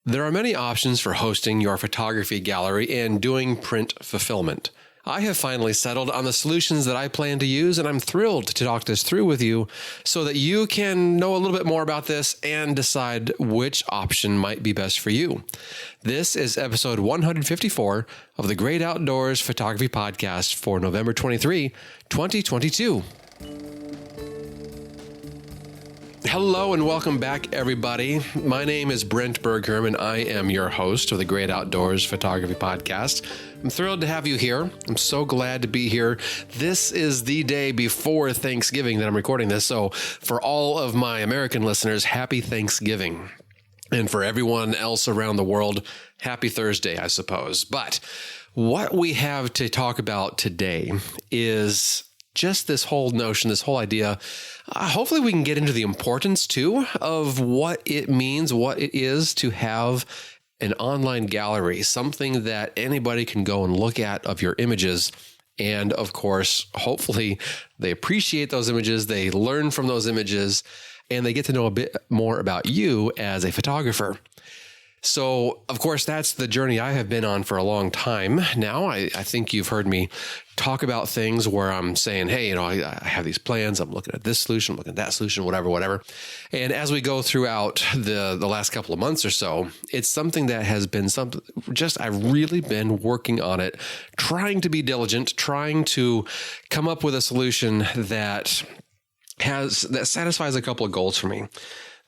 There are many options for hosting your photography gallery and doing print fulfillment. I have finally settled on the solutions that I plan to use, and I'm thrilled to talk this through with you so that you can know a little bit more about this and decide which option might be best for you. This is episode 154 of the Great Outdoors Photography Podcast for November 23, 2022. Hello and welcome back, everybody. My name is Brent Bergherm, and I am your host of the Great Outdoors Photography Podcast. I'm thrilled to have you here. I'm so glad to be here. This is the day before Thanksgiving that I'm recording this, so for all of my American listeners, happy Thanksgiving. And for everyone else around the world, happy Thursday, I suppose. But what we have to talk about today is just this whole notion, this whole idea. Hopefully we can get into the importance too of what it means, what it is to have an online gallery, something that anybody can go and look at of your images. And of course, hopefully they appreciate those images, they learn from those images, and they get to know a bit more about you as a photographer. So, of course, that's the journey I have been on for a long time now. I think you've heard me talk about things where I'm saying, hey, I have these plans. I'm looking at this solution, I'm looking at that solution, whatever. And as we go throughout the last couple of months or so, it's something that has been I've really been working on it, trying to be diligent, trying to come up with a solution that satisfies a couple of goals for me.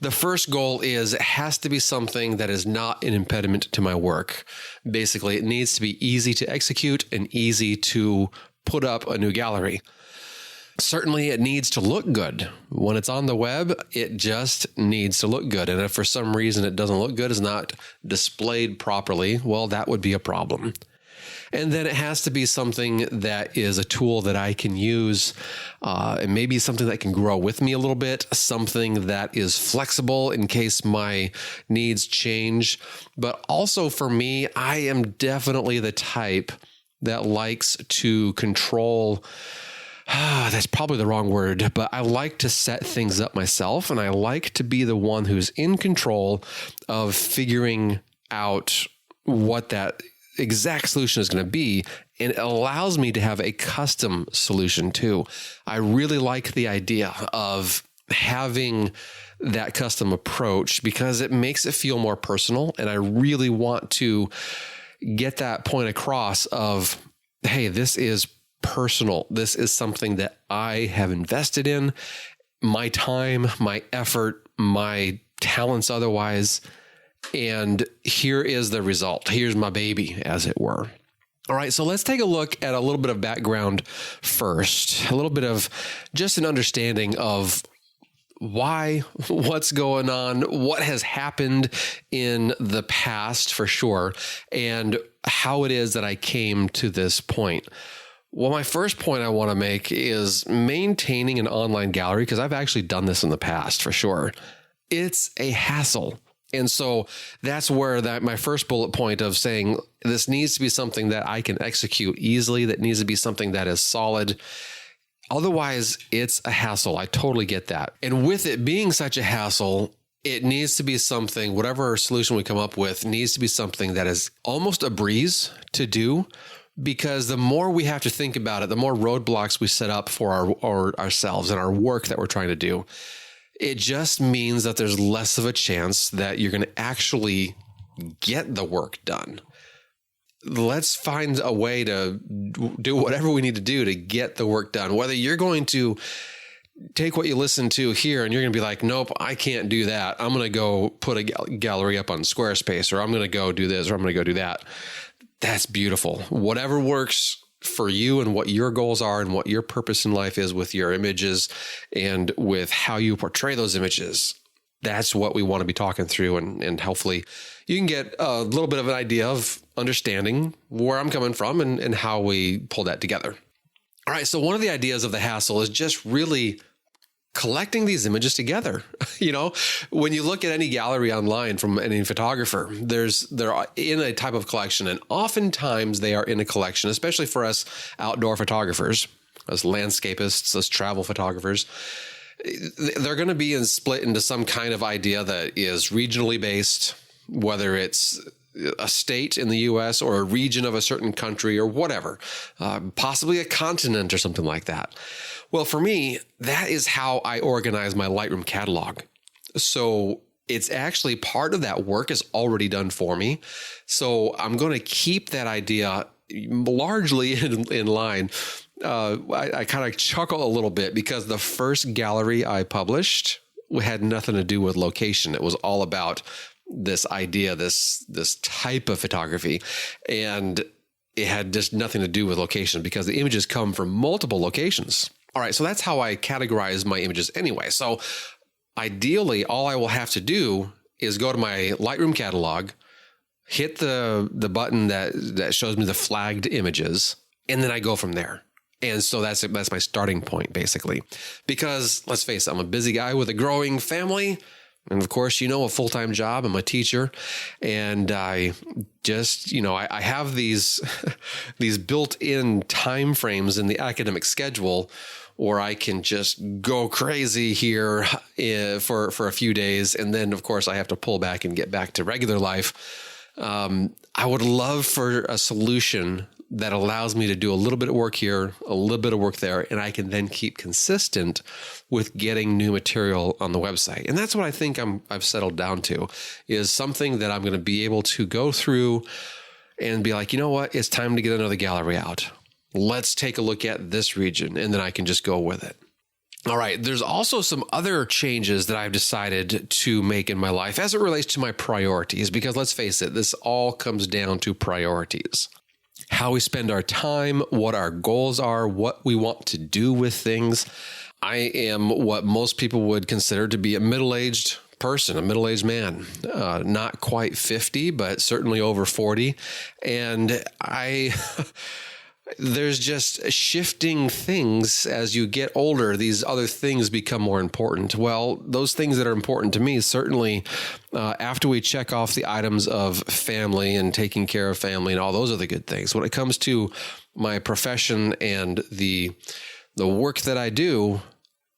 The first goal is it has to be something that is not an impediment to my work. Basically, it needs to be easy to execute and easy to put up a new gallery. Certainly, it needs to look good. When it's on the web, it just needs to look good. And if for some reason it doesn't look good, it's not displayed properly, well, that would be a problem. And then it has to be something that is a tool that I can use, and maybe something that can grow with me a little bit, something that is flexible in case my needs change. But also for me, I am definitely the type that likes to control. That's probably the wrong word, but I like to set things up myself, and I like to be the one who's in control of figuring out what that exact solution is going to be, and it allows me to have a custom solution too. I really like the idea of having that custom approach because it makes it feel more personal, and I really want to get that point across of, hey, this is personal. This is something that I have invested in, my time, my effort, my talents otherwise. And here is the result. Here's my baby, as it were. All right, so let's take a look at a little bit of background first, a little bit of just an understanding of why, what's going on, what has happened in the past for sure, and how it is that I came to this point. Well, my first point I want to make is maintaining an online gallery, because I've actually done this in the past for sure. It's a hassle. And so that's where my first bullet point of saying this needs to be something that I can execute easily, that needs to be something that is solid. Otherwise, it's a hassle. I totally get that. And with it being such a hassle, it needs to be something, whatever solution we come up with, needs to be something that is almost a breeze to do. Because the more we have to think about it, the more roadblocks we set up for ourselves and our work that we're trying to do. It just means that there's less of a chance that you're going to actually get the work done. Let's find a way to do whatever we need to do to get the work done. Whether you're going to take what you listen to here and you're going to be like, nope, I can't do that. I'm going to go put a gallery up on Squarespace, or I'm going to go do this, or I'm going to go do that. That's beautiful. Whatever works for you and what your goals are and what your purpose in life is with your images and with how you portray those images. That's what we want to be talking through. And hopefully you can get a little bit of an idea of understanding where I'm coming from and how we pull that together. All right. So one of the ideas of the hassle is just really collecting these images together. When you look at any gallery online from any photographer, they're in a type of collection, and oftentimes they are in a collection, especially for us outdoor photographers, us landscapists, us travel photographers. They're going to be split into some kind of idea that is regionally based, whether it's a state in the US or a region of a certain country or whatever, possibly a continent or something like that. Well, for me, that is how I organize my Lightroom catalog. So it's actually part of that work is already done for me. So I'm going to keep that idea largely in line. I kind of chuckle a little bit because the first gallery I published had nothing to do with location. It was all about this idea, this type of photography. And it had just nothing to do with location because the images come from multiple locations. All right, so that's how I categorize my images anyway. So ideally, all I will have to do is go to my Lightroom catalog, hit the button that shows me the flagged images, and then I go from there. And so that's my starting point, basically. Because let's face it, I'm a busy guy with a growing family. And of course, a full-time job. I'm a teacher. And I just, I have these built-in time frames in the academic schedule where I can just go crazy here for a few days. And then, of course, I have to pull back and get back to regular life. I would love for a solution that allows me to do a little bit of work here, a little bit of work there, and I can then keep consistent with getting new material on the website. And that's what I think I've settled down to, is something that I'm going to be able to go through and be like, you know what, it's time to get another gallery out. Let's take a look at this region, and then I can just go with it. All right, there's also some other changes that I've decided to make in my life as it relates to my priorities, because let's face it, this all comes down to priorities. How we spend our time, what our goals are, what we want to do with things. I am what most people would consider to be a middle-aged person, a middle-aged man, not quite 50, but certainly over 40. And there's just shifting things as you get older. These other things become more important. Well, those things that are important to me, certainly after we check off the items of family and taking care of family and all those other good things, when it comes to my profession and the work that I do,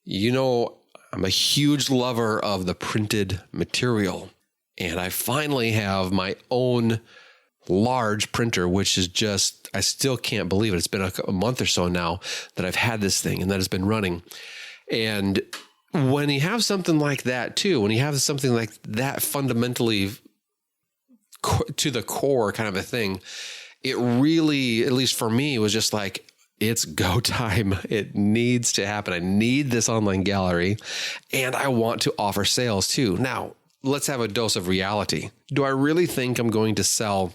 I'm a huge lover of the printed material. And I finally have my own large printer, which is just, I still can't believe it. It's been a month or so now that I've had this thing and that it's been running. And when you have something like that too, when you have something like that fundamentally to the core kind of a thing, it really, at least for me, was just like, it's go time. It needs to happen. I need this online gallery and I want to offer sales too. Now, let's have a dose of reality. Do I really think I'm going to sell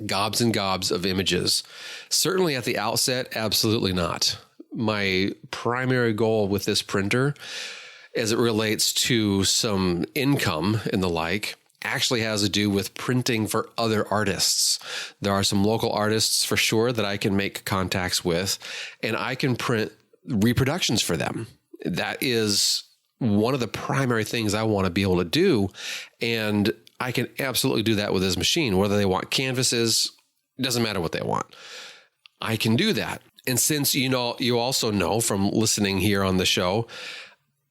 gobs and gobs of images? Certainly at the outset, absolutely not. My primary goal with this printer, as it relates to some income and the like, actually has to do with printing for other artists. There are some local artists for sure that I can make contacts with, and I can print reproductions for them. That is one of the primary things I want to be able to do. And I can absolutely do that with this machine, whether they want canvases, it doesn't matter what they want. I can do that. And since, you also know from listening here on the show,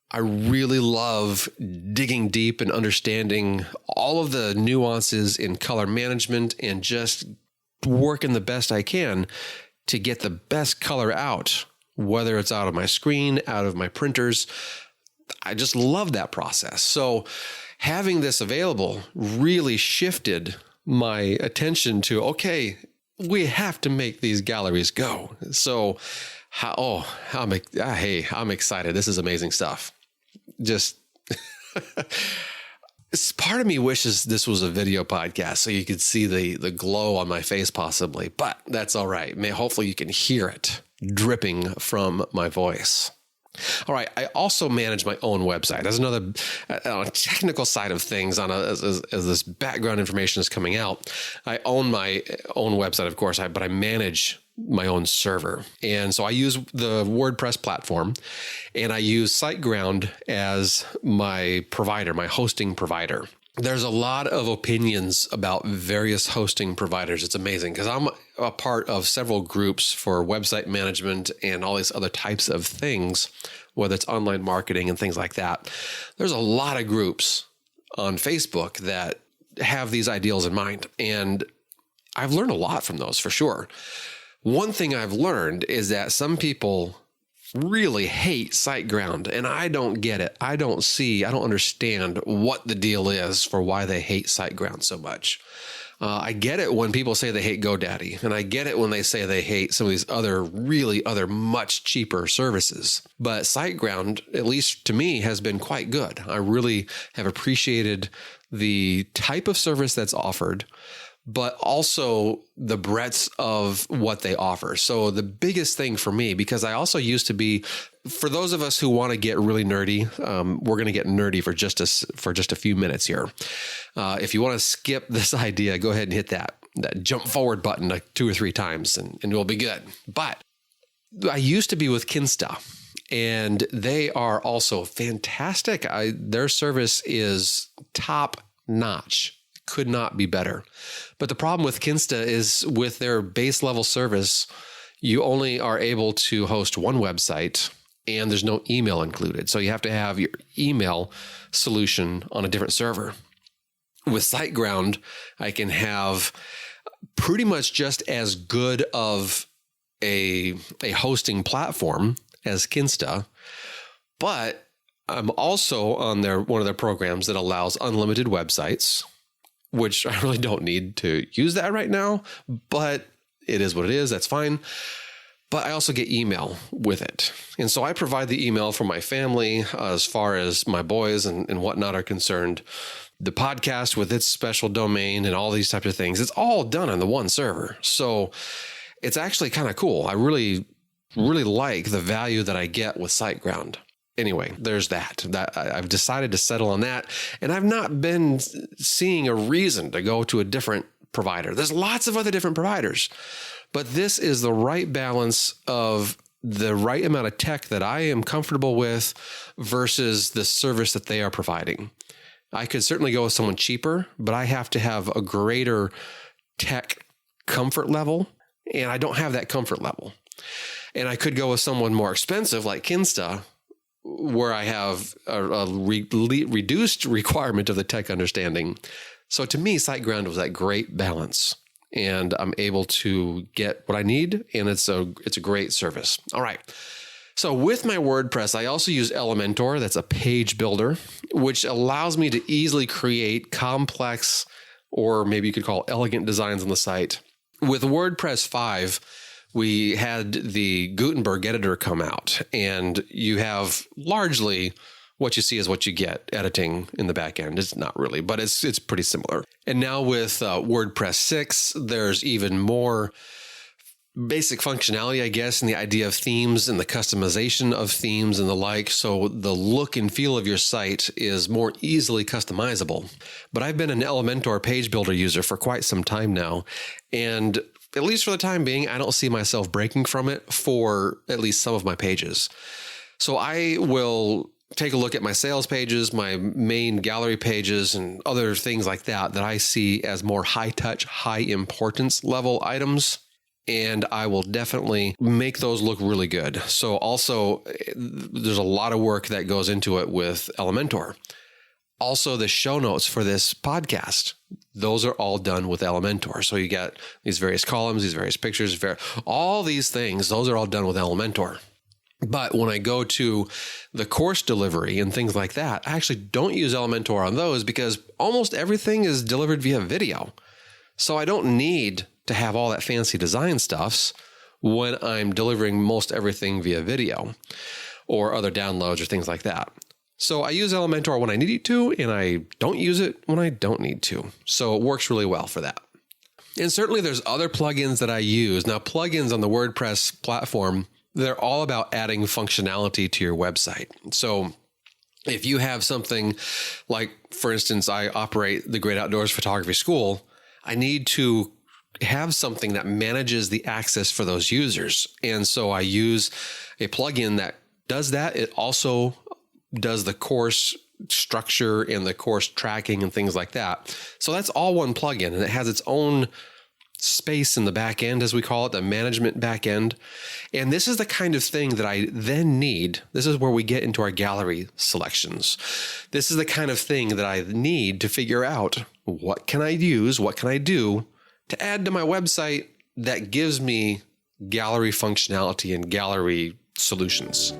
I really love digging deep and understanding all of the nuances in color management and just working the best I can to get the best color out, whether it's out of my screen, out of my printers. I just love that process. So having this available really shifted my attention to, okay, we have to make these galleries go. So, I'm excited. This is amazing stuff. Just part of me wishes this was a video podcast so you could see the glow on my face possibly, but that's all right. Hopefully you can hear it dripping from my voice. All right. I also manage my own website. That's another technical side of things. As this background information is coming out, I own my own website, of course, but I manage my own server. And so I use the WordPress platform, and I use SiteGround as my provider, my hosting provider. There's a lot of opinions about various hosting providers. It's amazing because I'm a part of several groups for website management and all these other types of things, whether it's online marketing and things like that. There's a lot of groups on Facebook that have these ideals in mind. And I've learned a lot from those for sure. One thing I've learned is that some people really hate SiteGround, and I don't get it. I don't understand what the deal is for why they hate SiteGround so much. I get it when people say they hate GoDaddy, and I get it when they say they hate some of these other much cheaper services. But SiteGround, at least to me, has been quite good. I really have appreciated the type of service that's offered, but also the breadth of what they offer. So the biggest thing for me, because I also used to be, for those of us who want to get really nerdy, we're going to get nerdy for just a few minutes here. If you want to skip this idea, go ahead and hit that jump forward button like 2 or 3 times and we'll be good. But I used to be with Kinsta, and they are also fantastic. Their service is top notch. Could not be better. But the problem with Kinsta is with their base level service, you only are able to host one website and there's no email included. So you have to have your email solution on a different server. With SiteGround, I can have pretty much just as good of a hosting platform as Kinsta, but I'm also on one of their programs that allows unlimited websites, which I really don't need to use that right now, but it is what it is. That's fine. But I also get email with it. And so I provide the email for my family as far as my boys and whatnot are concerned. The podcast with its special domain and all these types of things, it's all done on the one server. So it's actually kind of cool. I really, really like the value that I get with SiteGround. Anyway, there's that I've decided to settle on that. And I've not been seeing a reason to go to a different provider. There's lots of other different providers, but this is the right balance of the right amount of tech that I am comfortable with versus the service that they are providing. I could certainly go with someone cheaper, but I have to have a greater tech comfort level, and I don't have that comfort level. And I could go with someone more expensive like Kinsta, where I have a reduced requirement of the tech understanding. So to me, SiteGround was that great balance, and I'm able to get what I need, and it's a great service. All right. So with my WordPress, I also use Elementor. That's a page builder, which allows me to easily create complex, or maybe you could call elegant designs on the site. With WordPress 5, we had the Gutenberg editor come out, and you have largely what you see is what you get editing in the back end. It's not really, but it's pretty similar. And now with WordPress 6, there's even more basic functionality, I guess, in the idea of themes and the customization of themes and the like. So the look and feel of your site is more easily customizable. But I've been an Elementor page builder user for quite some time now, and at least for the time being, I don't see myself breaking from it for at least some of my pages. So I will take a look at my sales pages, my main gallery pages, and other things like that I see as more high touch, high importance level items. And I will definitely make those look really good. So also, there's a lot of work that goes into it with Elementor. Also, the show notes for this podcast, those are all done with Elementor. So you get these various columns, these various pictures, all these things, those are all done with Elementor. But when I go to the course delivery and things like that, I actually don't use Elementor on those because almost everything is delivered via video. So I don't need to have all that fancy design stuffs when I'm delivering most everything via video or other downloads or things like that. So I use Elementor when I need to, and I don't use it when I don't need to. So it works really well for that. And certainly there's other plugins that I use. Now, plugins on the WordPress platform, they're all about adding functionality to your website. So if you have something like, for instance, I operate the Great Outdoors Photography School, I need to have something that manages the access for those users. And so I use a plugin that does that. It also does the course structure and the course tracking and things like that. So that's all one plugin, and it has its own space in the back end, as we call it, the management back end. And this is the kind of thing that I then need. This is where we get into our gallery selections. This is the kind of thing that I need to figure out, what can I use, what can I do to add to my website that gives me gallery functionality and gallery solutions.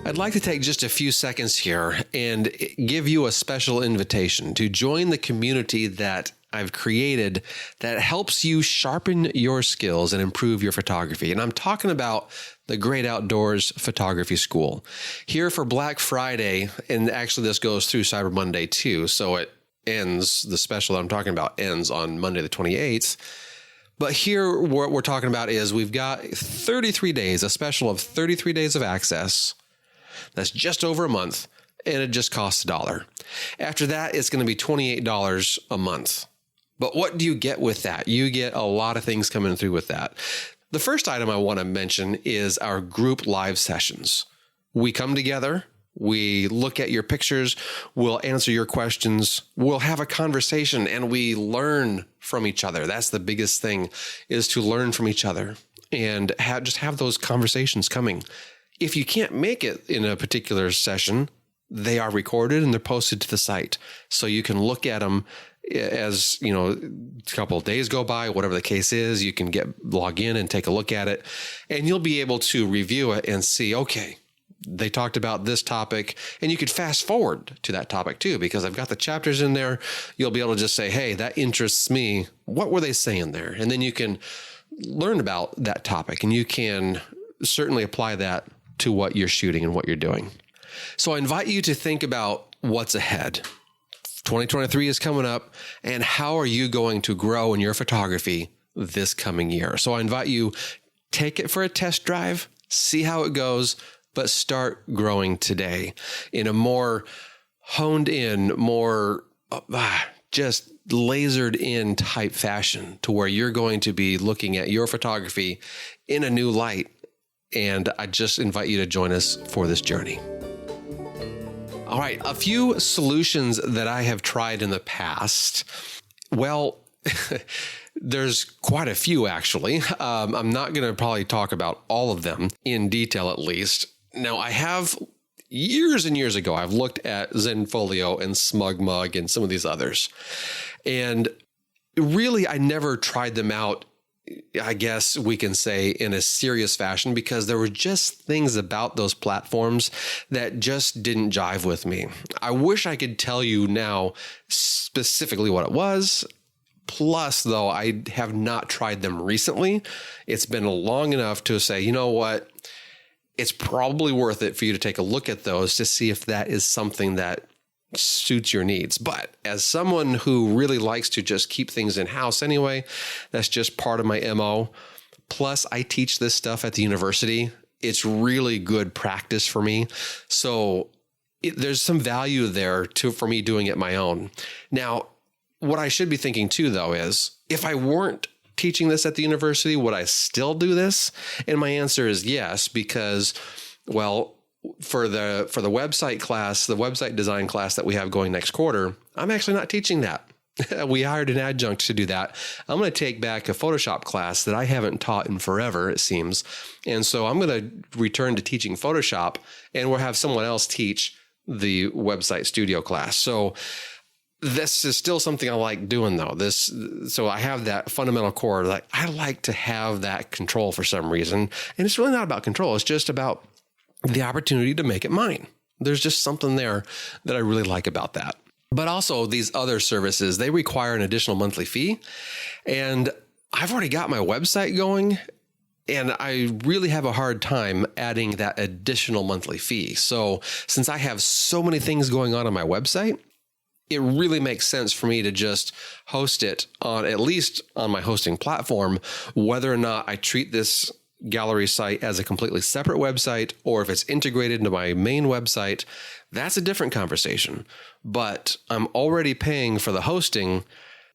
I'd like to take just a few seconds here and give you a special invitation to join the community that I've created that helps you sharpen your skills and improve your photography. And I'm talking about the Great Outdoors Photography School. Here for Black Friday, and actually this goes through Cyber Monday too, so it ends, the special that I'm talking about ends on Monday the 28th. But here what we're talking about is we've got 33 days, a special of 33 days of access. That's just over a month, and it just costs $1. After that, it's going to be $28 a month. But what do you get with that? You get a lot of things coming through with that. The first item I want to mention is our group live sessions. We come together, we look at your pictures, we'll answer your questions, we'll have a conversation, and we learn from each other. That's the biggest thing, is to learn from each other and just have those conversations coming. If you can't make it in a particular session, they are recorded and they're posted to the site. So you can look at them as, a couple of days go by, whatever the case is, you can log in and take a look at it, and you'll be able to review it and see, okay, they talked about this topic, and you could fast forward to that topic too, because I've got the chapters in there. You'll be able to just say, hey, that interests me. What were they saying there? And then you can learn about that topic, and you can certainly apply that to what you're shooting and what you're doing. So I invite you to think about what's ahead. 2023 is coming up, and how are you going to grow in your photography this coming year? So I invite you, take it for a test drive, see how it goes, but start growing today in a more honed in, more just lasered in type fashion, to where you're going to be looking at your photography in a new light. And I just invite you to join us for this journey. All right, a few solutions that I have tried in the past. Well, there's quite a few, actually. I'm not going to probably talk about all of them in detail, at least. Now, I have years and years ago, I've looked at Zenfolio and SmugMug and some of these others. And really, I never tried them out, I guess we can say, in a serious fashion, because there were just things about those platforms that just didn't jive with me. I wish I could tell you now specifically what it was. Plus, though, I have not tried them recently. It's been long enough to say, you know what? It's probably worth it for you to take a look at those to see if that is something that suits your needs. But as someone who really likes to just keep things in-house anyway, that's just part of my MO. Plus, I teach this stuff at the university. It's really good practice for me. So there's some value there for me doing it my own. Now, what I should be thinking too, though, is if I weren't teaching this at the university, would I still do this? And my answer is yes, because, well, for the website class, the website design class that we have going next quarter, I'm actually not teaching that. We hired an adjunct to do that. I'm going to take back a Photoshop class that I haven't taught in forever, it seems. And so I'm going to return to teaching Photoshop, and we'll have someone else teach the website studio class. So this is still something I like doing, though. So I have that fundamental core. Like, I like to have that control for some reason. And it's really not about control. It's just about the opportunity to make it mine. There's just something there that I really like about that. But also these other services, they require an additional monthly fee. And I've already got my website going, and I really have a hard time adding that additional monthly fee. So since I have so many things going on my website, it really makes sense for me to just host it on, at least on my hosting platform, whether or not I treat this gallery site as a completely separate website, or if it's integrated into my main website, that's a different conversation. But I'm already paying for the hosting.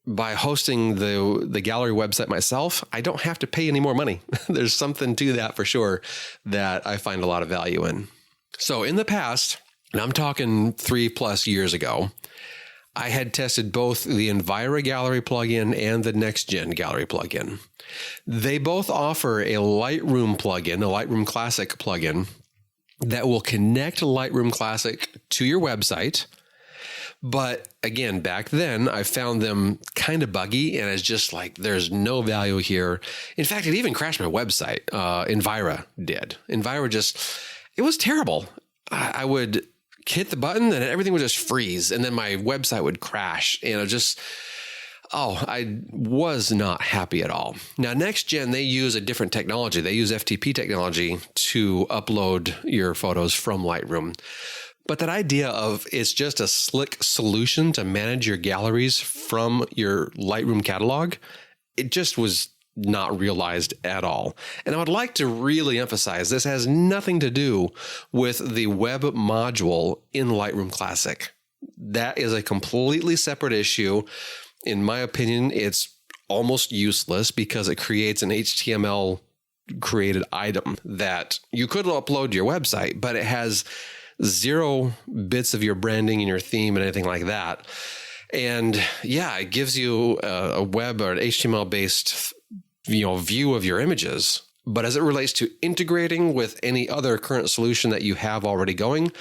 By hosting the gallery website myself, I don't have to pay any more money. There's something to that for sure that I find a lot of value in. So in the past, and I'm talking 3+ years ago, I had tested both the Envira Gallery plugin and the NextGen Gallery plugin. They both offer a Lightroom plugin, a Lightroom Classic plugin, that will connect Lightroom Classic to your website. But again, back then, I found them kind of buggy, and it's just like, there's no value here. In fact, it even crashed my website. Envira did. Envira it was terrible. I would hit the button and everything would just freeze, and then my website would crash. And I was not happy at all. Now, NextGen, they use a different technology. They use FTP technology to upload your photos from Lightroom. But that idea of it's just a slick solution to manage your galleries from your Lightroom catalog, it just was not realized at all. And I would like to really emphasize this has nothing to do with the web module in Lightroom Classic. That is a completely separate issue. In my opinion, it's almost useless because it creates an HTML created item that you could upload to your website, but it has 0 bits of your branding and your theme and anything like that. And yeah, it gives you a web or an HTML based view of your images. But as it relates to integrating with any other current solution that you have already going,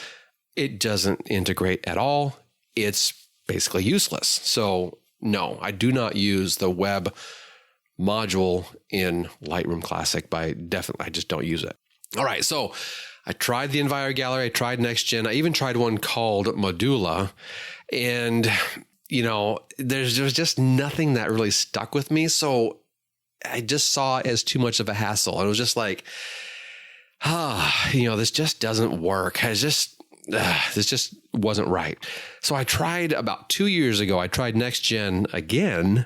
it doesn't integrate at all. It's basically useless. So no, I do not use the web module in Lightroom Classic. I just don't use it. All right, so I tried the Envira Gallery. I tried NextGen. I even tried one called Modula. And, there's just nothing that really stuck with me. So I just saw it as too much of a hassle. And it was just like, this just doesn't work. This just wasn't right. So I tried about 2 years ago, I tried NextGen again.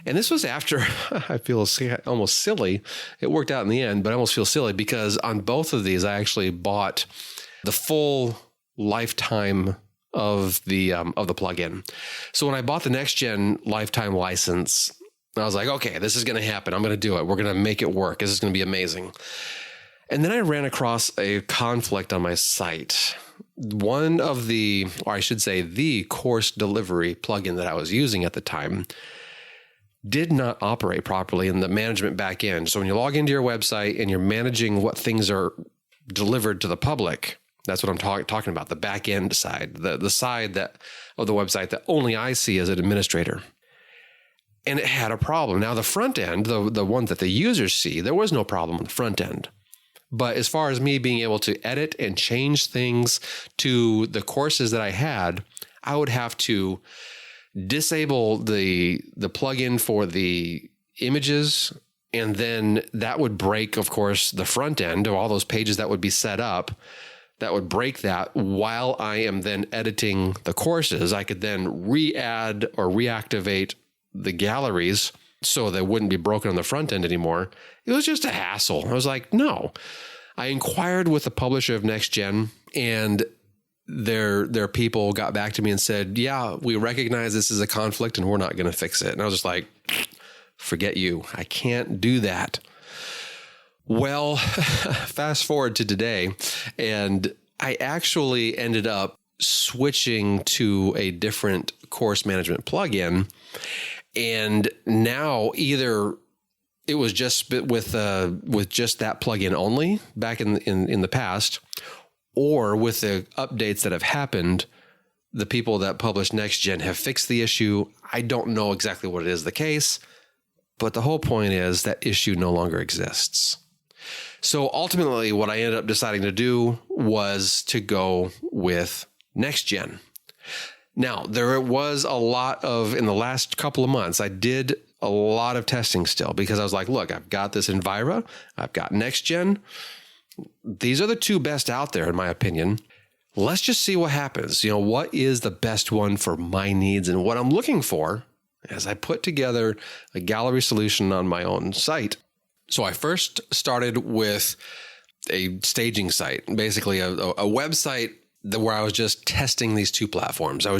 And this was after I feel almost silly. It worked out in the end, but I almost feel silly because on both of these, I actually bought the full lifetime of the plugin. So when I bought the NextGen lifetime license, I was like, okay, this is going to happen. I'm going to do it. We're going to make it work. This is going to be amazing. And then I ran across a conflict on my site. One of the course delivery plugin that I was using at the time did not operate properly in the management backend. So when you log into your website and you're managing what things are delivered to the public, that's what I'm talking about, the backend side, the side of the website that only I see as an administrator. And it had a problem. Now the front end, the one that the users see, there was no problem on the front end. But as far as me being able to edit and change things to the courses that I had, I would have to disable the plugin for the images, and then that would break, of course, the front end of all those pages that would be set up. That would break that while I am then editing the courses. I could then re-add or reactivate the galleries so they wouldn't be broken on the front end anymore. It was just a hassle. I was like, no. I inquired with the publisher of NextGen, and their people got back to me and said, yeah, we recognize this is a conflict and we're not going to fix it. And I was just like, forget you. I can't do that. Well, fast forward to today, and I actually ended up switching to a different course management plugin. And now either it was just with just that plugin only back in the past, or with the updates that have happened, the people that published NextGen have fixed the issue. I don't know exactly what it is the case, but the whole point is that issue no longer exists. So ultimately, what I ended up deciding to do was to go with NextGen. Now, there was a lot in the last couple of months, I did a lot of testing still because I was like, look, I've got this Envira, I've got NextGen. These are the two best out there, in my opinion. Let's just see what happens. What is the best one for my needs and what I'm looking for as I put together a gallery solution on my own site. So I first started with a staging site, basically a website where I was just testing these two platforms. I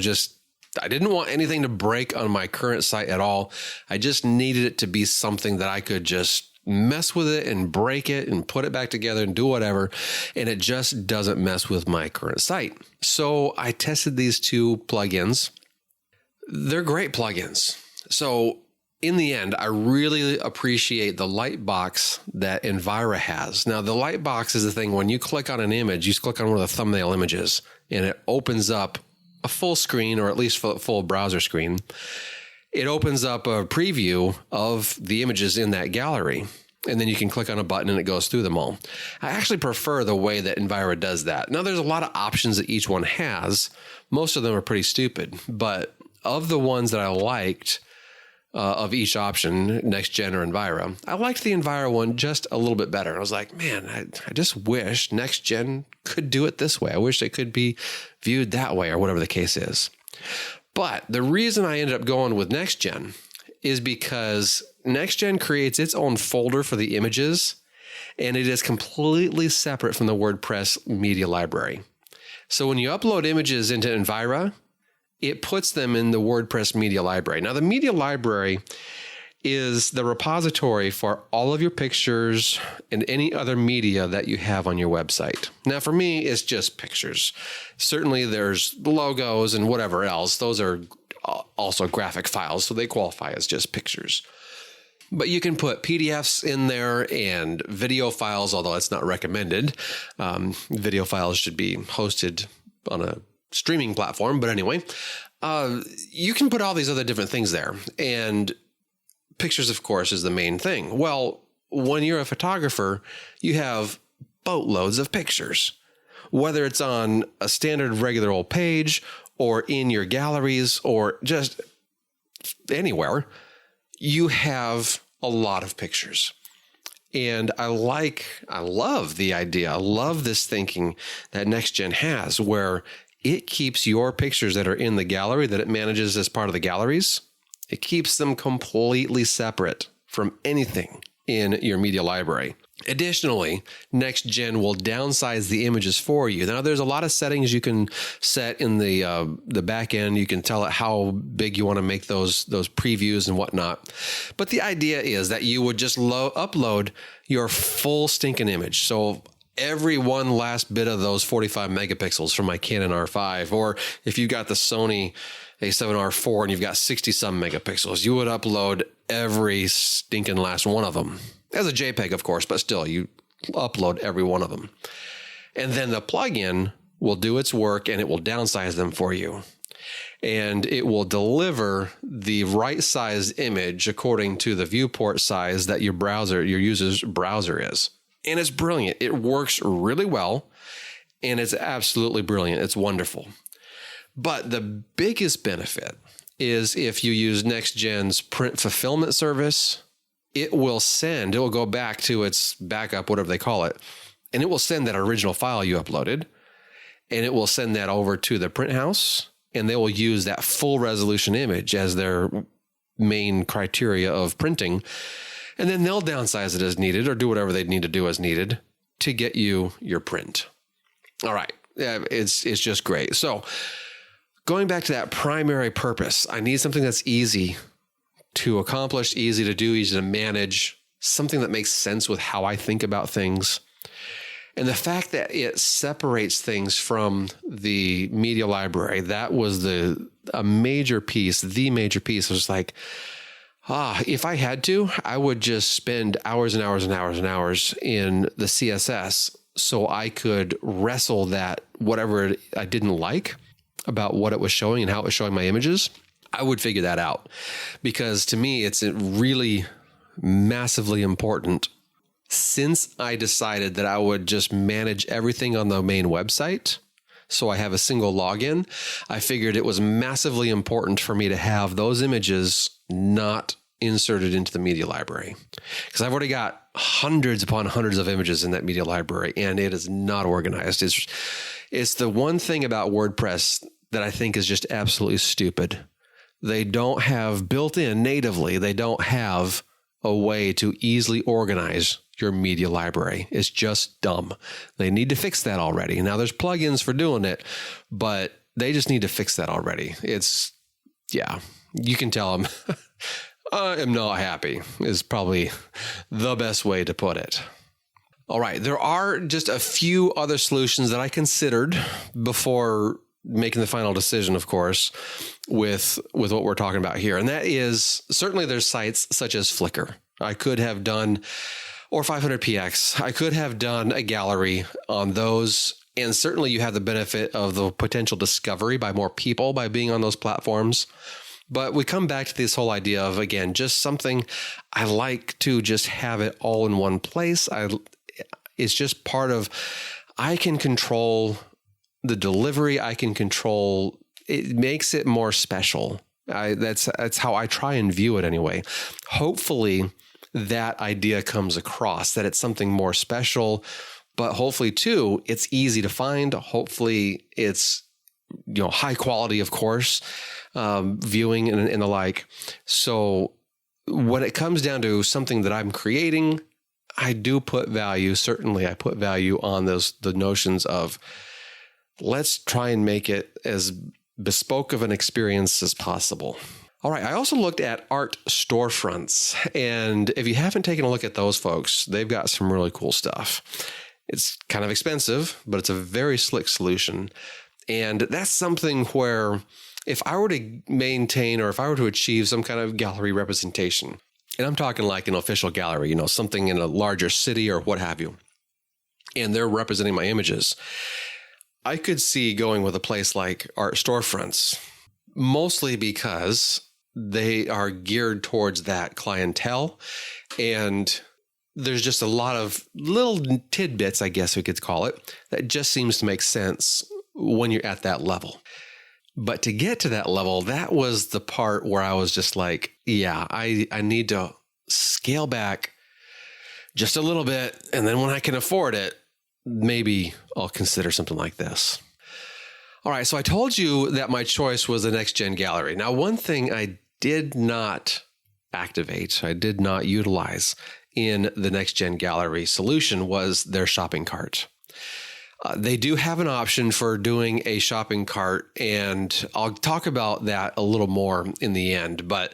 didn't want anything to break on my current site at all. I just needed it to be something that I could just mess with it and break it and put it back together and do whatever. And it just doesn't mess with my current site. So I tested these two plugins. They're great plugins. So in the end, I really appreciate the lightbox that Envira has. Now, the lightbox is the thing when you click on an image, you just click on one of the thumbnail images and it opens up a full screen, or at least full browser screen. It opens up a preview of the images in that gallery. And then you can click on a button and it goes through them all. I actually prefer the way that Envira does that. Now, there's a lot of options that each one has. Most of them are pretty stupid. But of the ones that I liked of each option, Next Gen or Envira, I liked the Envira one just a little bit better. I was like, man, I just wish Next Gen could do it this way. I wish it could be viewed that way, or whatever the case is. But the reason I ended up going with Next Gen is because Next Gen creates its own folder for the images, and it is completely separate from the WordPress media library. So when you upload images into Envira, it puts them in the WordPress media library. Now, the media library is the repository for all of your pictures and any other media that you have on your website. Now, for me, it's just pictures. Certainly, there's logos and whatever else. Those are also graphic files, so they qualify as just pictures. But you can put PDFs in there and video files, although it's not recommended. Video files should be hosted on a streaming platform. But anyway, you can put all these other different things there. And pictures, of course, is the main thing. Well, when you're a photographer, you have boatloads of pictures, whether it's on a standard regular old page or in your galleries or just anywhere. You have a lot of pictures. And I love the idea. I love this thinking that Next Gen has, where it keeps your pictures that are in the gallery that it manages as part of the galleries. It keeps them completely separate from anything in your media library. Additionally, Next Gen will downsize the images for you. Now, there's a lot of settings you can set in the back end. You can tell it how big you want to make those previews and whatnot. But the idea is that you would just upload your full stinking image. So every one last bit of those 45 megapixels from my Canon R5, or if you got the Sony A7R4 and you've got 60 some megapixels, you would upload every stinking last one of them. As a JPEG, of course, but still, you upload every one of them. And then the plugin will do its work and it will downsize them for you. And it will deliver the right sized image according to the viewport size that your user's browser is. And it's brilliant. It works really well. And it's absolutely brilliant. It's wonderful. But the biggest benefit is if you use Next Gen's print fulfillment service, it will go back to its backup, whatever they call it, and it will send that original file you uploaded, and it will send that over to the print house, and they will use that full resolution image as their main criteria of printing, and then they'll downsize it as needed or do whatever they need to do as needed to get you your print. All right. Yeah, it's just great. So going back to that primary purpose, I need something that's easy to accomplish, easy to do, easy to manage, something that makes sense with how I think about things. And the fact that it separates things from the media library, that was the major piece was like, if I had to, I would just spend hours and hours and hours and hours in the CSS so I could wrestle that whatever I didn't like about what it was showing and how it was showing my images. I would figure that out, because to me, it's really massively important. Since I decided that I would just manage everything on the main website, so I have a single login, I figured it was massively important for me to have those images not inserted into the media library, because I've already got hundreds upon hundreds of images in that media library, and it is not organized. It's the one thing about WordPress that I think is just absolutely stupid. They don't have built in natively, they don't have a way to easily organize your media library. It's just dumb. They need to fix that already. Now, there's plugins for doing it, but they just need to fix that already. You can tell them, I am not happy, is probably the best way to put it. All right, there are just a few other solutions that I considered before making the final decision, of course, with what we're talking about here. And that is, certainly there's sites such as Flickr. I could have done, or 500px. I could have done a gallery on those. And certainly you have the benefit of the potential discovery by more people by being on those platforms. But we come back to this whole idea of, again, just something I like to just have it all in one place. It's just part of, I can control the delivery. I can control, it makes it more special. That's how I try and view it anyway. Hopefully that idea comes across, that it's something more special, but hopefully too, it's easy to find. Hopefully it's, high quality, of course, viewing and the like. So when it comes down to something that I'm creating, I do put value. Certainly I put value on the notions of, let's try and make it as bespoke of an experience as possible. All right. I also looked at art storefronts. And if you haven't taken a look at those folks, they've got some really cool stuff. It's kind of expensive, but it's a very slick solution. And that's something where if I were to maintain, or if I were to achieve some kind of gallery representation, and I'm talking like an official gallery, something in a larger city or what have you, and they're representing my images, I could see going with a place like art storefronts, mostly because they are geared towards that clientele. And there's just a lot of little tidbits, I guess we could call it, that just seems to make sense when you're at that level. But to get to that level, that was the part where I was just like, yeah, I need to scale back just a little bit. And then when I can afford it, maybe I'll consider something like this. All right. So I told you that my choice was the Next Gen Gallery. Now, one thing I did not activate, I did not utilize in the Next Gen Gallery solution was their shopping cart. They do have an option for doing a shopping cart, and I'll talk about that a little more in the end. But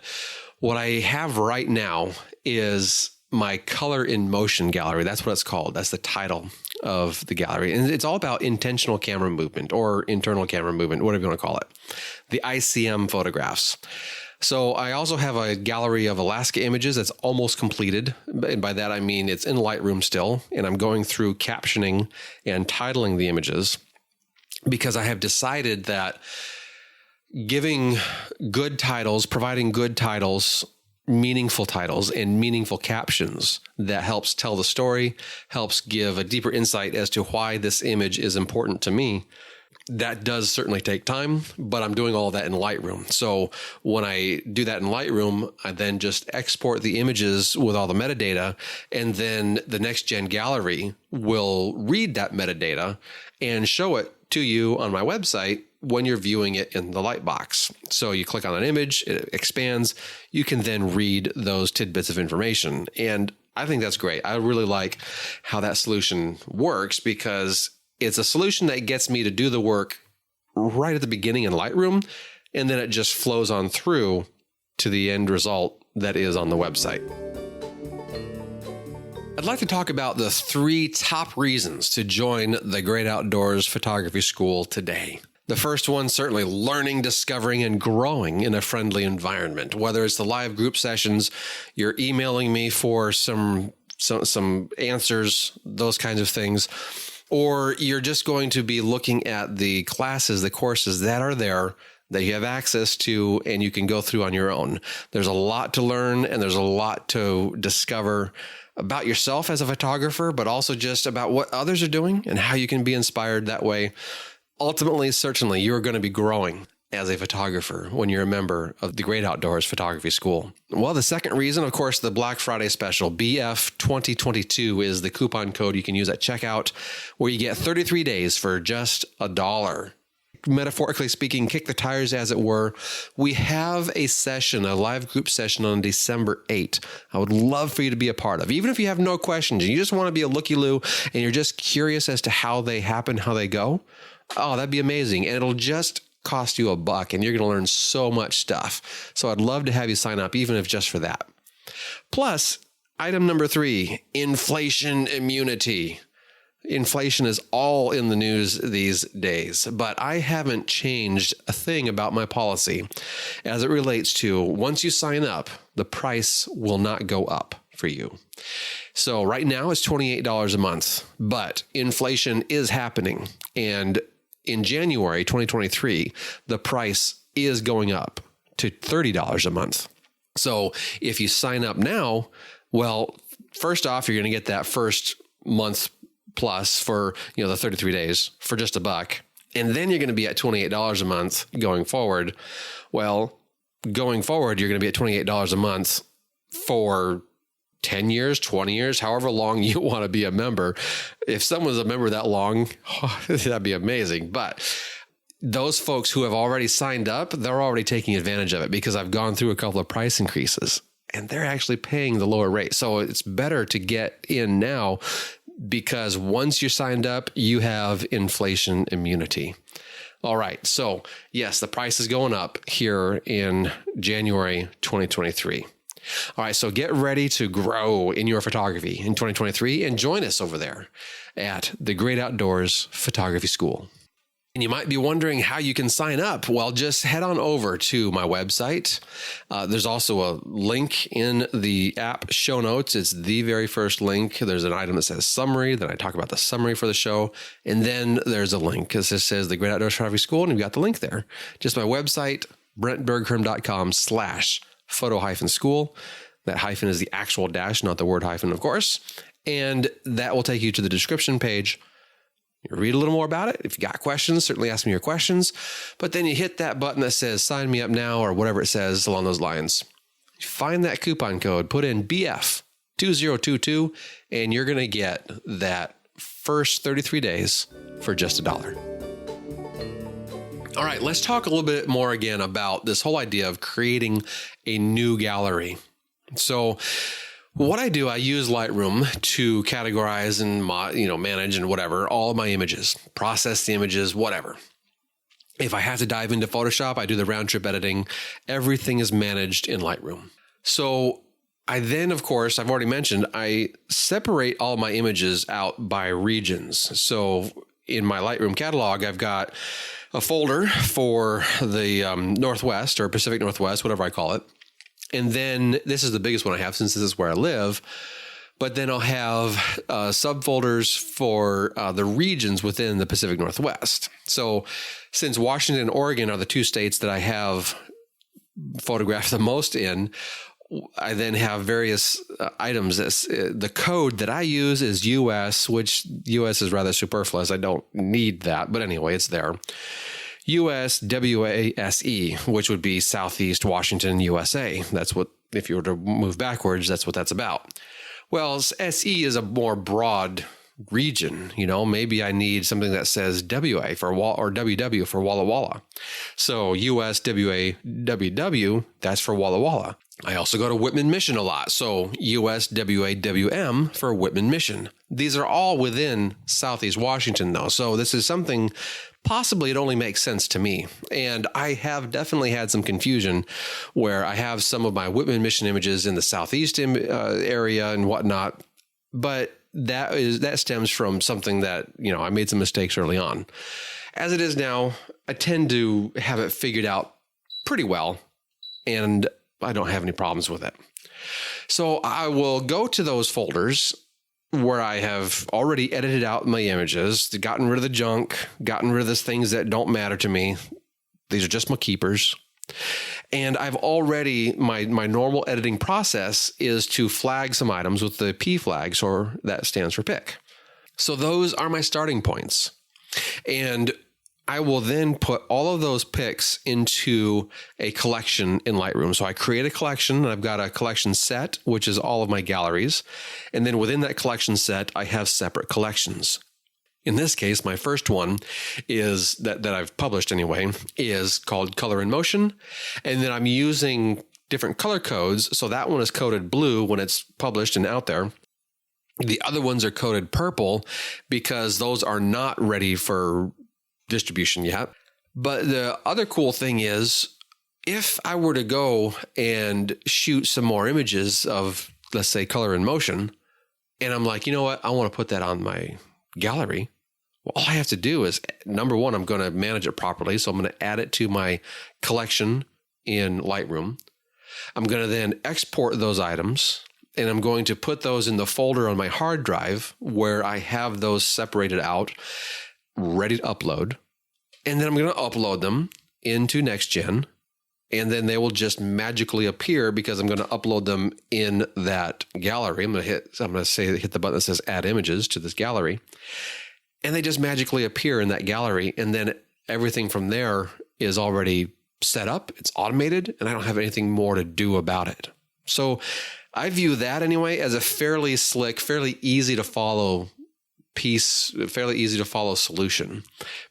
what I have right now is my Color in Motion gallery. That's what it's called. That's the title of the gallery. And it's all about intentional camera movement or internal camera movement, whatever you want to call it. The ICM photographs. So I also have a gallery of Alaska images that's almost completed. And by that, I mean it's in Lightroom still. And I'm going through captioning and titling the images because I have decided that giving good titles, providing good titles, meaningful titles and meaningful captions that helps tell the story, helps give a deeper insight as to why this image is important to me. That does certainly take time, but I'm doing all that in Lightroom. So when I do that in Lightroom, I then just export the images with all the metadata, and then the Next Gen Gallery will read that metadata and show it to you on my website when you're viewing it in the Lightbox. So you click on an image, it expands. You can then read those tidbits of information. And I think that's great. I really like how that solution works because it's a solution that gets me to do the work right at the beginning in Lightroom, and then it just flows on through to the end result that is on the website. I'd like to talk about the 3 top reasons to join the Great Outdoors Photography School today. The first one, certainly learning, discovering, and growing in a friendly environment. Whether it's the live group sessions, you're emailing me for some answers, those kinds of things, or you're just going to be looking at the classes, the courses that are there that you have access to and you can go through on your own. There's a lot to learn and there's a lot to discover about yourself as a photographer, but also just about what others are doing and how you can be inspired that way. Ultimately, certainly, you're going to be growing as a photographer when you're a member of the Great Outdoors Photography School. Well, the second reason, of course, the Black Friday special, BF 2022 is the coupon code you can use at checkout, where you get 33 days for just $1. Metaphorically speaking, kick the tires, as it were. We have a session, a live group session on December 8th. I would love for you to be a part of. Even if you have no questions, you just want to be a looky-loo and you're just curious as to how they happen, how they go. Oh, that'd be amazing. And it'll just cost you $1 and you're going to learn so much stuff. So I'd love to have you sign up, even if just for that. Plus, item number 3, inflation immunity. Inflation is all in the news these days, but I haven't changed a thing about my policy as it relates to once you sign up, the price will not go up for you. So right now it's $28 a month, but inflation is happening. And in January 2023, the price is going up to $30 a month. So if you sign up now, well, first off, you're going to get that first month plus for, the 33 days for just $1. And then you're going to be at $28 a month going forward. Well, going forward, you're going to be at $28 a month for 10 years, 20 years, however long you want to be a member. If someone's a member that long, that'd be amazing. But those folks who have already signed up, they're already taking advantage of it because I've gone through a couple of price increases and they're actually paying the lower rate. So it's better to get in now because once you're signed up, you have inflation immunity. All right. So yes, the price is going up here in January 2023. All right. So get ready to grow in your photography in 2023 and join us over there at the Great Outdoors Photography School. And you might be wondering how you can sign up. Well, just head on over to my website. There's also a link in the app show notes. It's the very first link. There's an item that says summary. Then I talk about the summary for the show. And then there's a link because it says the Great Outdoors Photography School. And you've got the link there. Just my website, brentbergherm.com/photo-school. That hyphen is the actual dash, not the word hyphen, of course. And that will take you to the description page. You read a little more about it. If you got questions, certainly ask me your questions. But then you hit that button that says sign me up now or whatever it says along those lines. Find that coupon code, put in BF2022, and you're going to get that first 33 days for just $1. All right, let's talk a little bit more again about this whole idea of creating a new gallery. So what I do, I use Lightroom to categorize and manage and whatever, all of my images, process the images, whatever. If I have to dive into Photoshop, I do the round trip editing. Everything is managed in Lightroom. So I then, of course, I've already mentioned, I separate all my images out by regions. So in my Lightroom catalog, I've got a folder for the Northwest or Pacific Northwest, whatever I call it. And then this is the biggest one I have since this is where I live. But then I'll have subfolders for the regions within the Pacific Northwest. So since Washington and Oregon are the two states that I have photographed the most in, I then have various items. The code that I use is US, which US is rather superfluous. I don't need that. But anyway, it's there. USWASE, which would be Southeast Washington, USA. That's what, if you were to move backwards, that's what that's about. Well, SE is a more broad region. Maybe I need something that says WA for or WW for Walla Walla. So USWAWW, that's for Walla Walla. I also go to Whitman Mission a lot. So USWAWM for Whitman Mission. These are all within Southeast Washington, though. So this is something possibly it only makes sense to me. And I have definitely had some confusion where I have some of my Whitman Mission images in the Southeast area and whatnot. But that stems from something that, I made some mistakes early on. As it is now, I tend to have it figured out pretty well, and I don't have any problems with it. So I will go to those folders where I have already edited out my images, gotten rid of the junk, gotten rid of the things that don't matter to me. These are just my keepers. And I've already, my normal editing process is to flag some items with the P flags, or that stands for pick. So those are my starting points. And I will then put all of those picks into a collection in Lightroom. So I create a collection, and I've got a collection set, which is all of my galleries. And then within that collection set, I have separate collections. In this case, my first one is that I've published anyway, is called Color in Motion. And then I'm using different color codes. So that one is coded blue when it's published and out there. The other ones are coded purple because those are not ready for distribution yet. But the other cool thing is, if I were to go and shoot some more images of, let's say, Color in Motion, and I'm like, you know what, I want to put that on my gallery, well, all I have to do is, number one, I'm going to manage it properly. So I'm going to add it to my collection in Lightroom. I'm going to then export those items, and I'm going to put those in the folder on my hard drive where I have those separated out, ready to upload. And then I'm going to upload them into NextGen, and then they will just magically appear because I'm going to upload them in that gallery. I'm going to hit the button that says add images to this gallery, and they just magically appear in that gallery. And then everything from there is already set up. It's automated, and I don't have anything more to do about it. So I view that anyway as a fairly slick, fairly easy to follow solution,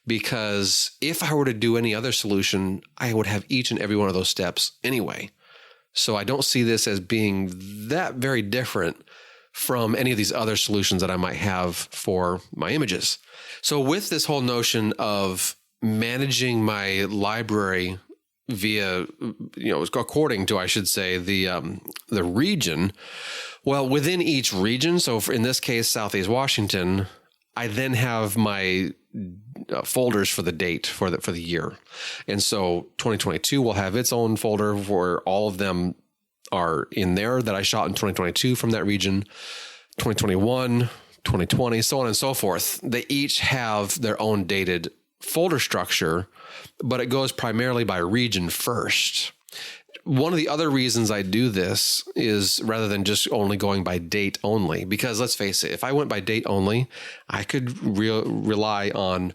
because if I were to do any other solution, I would have each and every one of those steps anyway. So I don't see this as being that very different from any of these other solutions that I might have for my images. So with this whole notion of managing my library via, according to, I should say, the region, well, within each region, so in this case, Southeast Washington, I then have my folders for the date for the year. And so 2022 will have its own folder where all of them are in there that I shot in 2022 from that region, 2021, 2020, so on and so forth. They each have their own dated folder structure, but it goes primarily by region first. One of the other reasons I do this is rather than just only going by date only, because let's face it, if I went by date only, I could rely on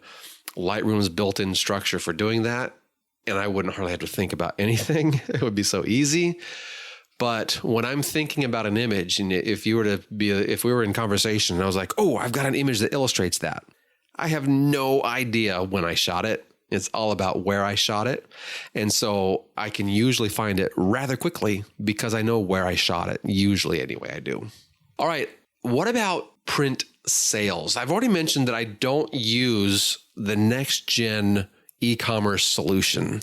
Lightroom's built-in structure for doing that, and I wouldn't hardly have to think about anything. It would be so easy. But when I'm thinking about an image, and if we were in conversation and I was like, oh, I've got an image that illustrates that, I have no idea when I shot it. It's all about where I shot it. And so I can usually find it rather quickly because I know where I shot it. Usually anyway, I do. All right. What about print sales? I've already mentioned that I don't use the NextGen e-commerce solution.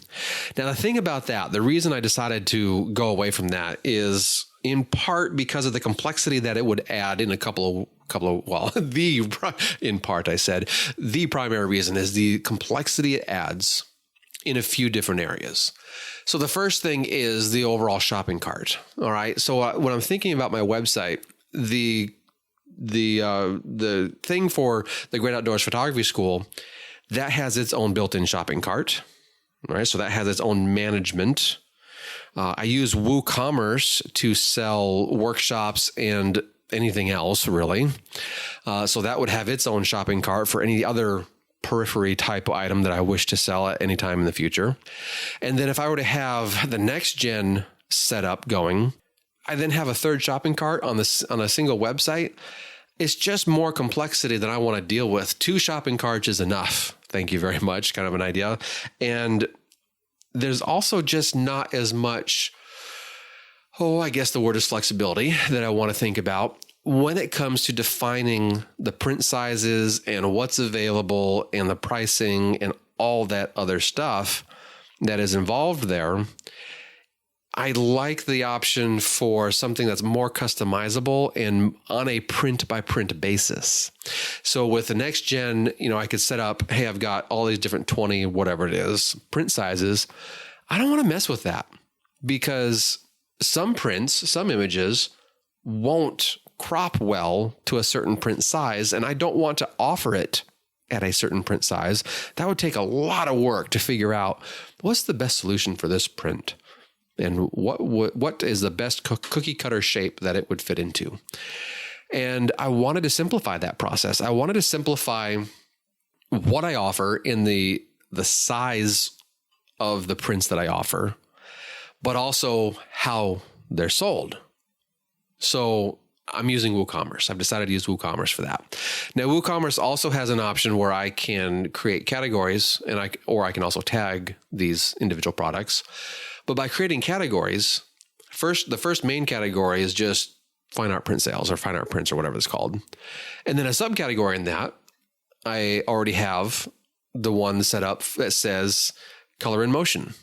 Now, the thing about that, the reason I decided to go away from that is in part because of the complexity that it would add in in part, I said, the primary reason is the complexity it adds in a few different areas. So the first thing is the overall shopping cart. All right. So when I'm thinking about my website, the thing for the Great Outdoors Photography School, that has its own built-in shopping cart. All right. So that has its own management. I use WooCommerce to sell workshops and anything else, really. So that would have its own shopping cart for any other periphery type item that I wish to sell at any time in the future. And then if I were to have the NextGen setup going, I then have a third shopping cart on a single website. It's just more complexity than I want to deal with. 2 shopping carts is enough. Thank you very much. Kind of an idea. And there's also just not as much, I guess the word is flexibility, that I want to think about when it comes to defining the print sizes and what's available and the pricing and all that other stuff that is involved there. I like the option for something that's more customizable and on a print by print basis. So with the NextGen, I could set up, hey, I've got all these different 20, whatever it is, print sizes. I don't want to mess with that because some prints, some images won't crop well to a certain print size, and I don't want to offer it at a certain print size. That would take a lot of work to figure out what's the best solution for this print. And what is the best cookie cutter shape that it would fit into? And I wanted to simplify that process. I wanted to simplify what I offer in the size of the prints that I offer, but also how they're sold. So I'm using WooCommerce. I've decided to use WooCommerce for that. Now, WooCommerce also has an option where I can create categories or I can also tag these individual products. But by creating categories, the first main category is just fine art print sales or fine art prints or whatever it's called. And then a subcategory in that, I already have the one set up that says color in motion.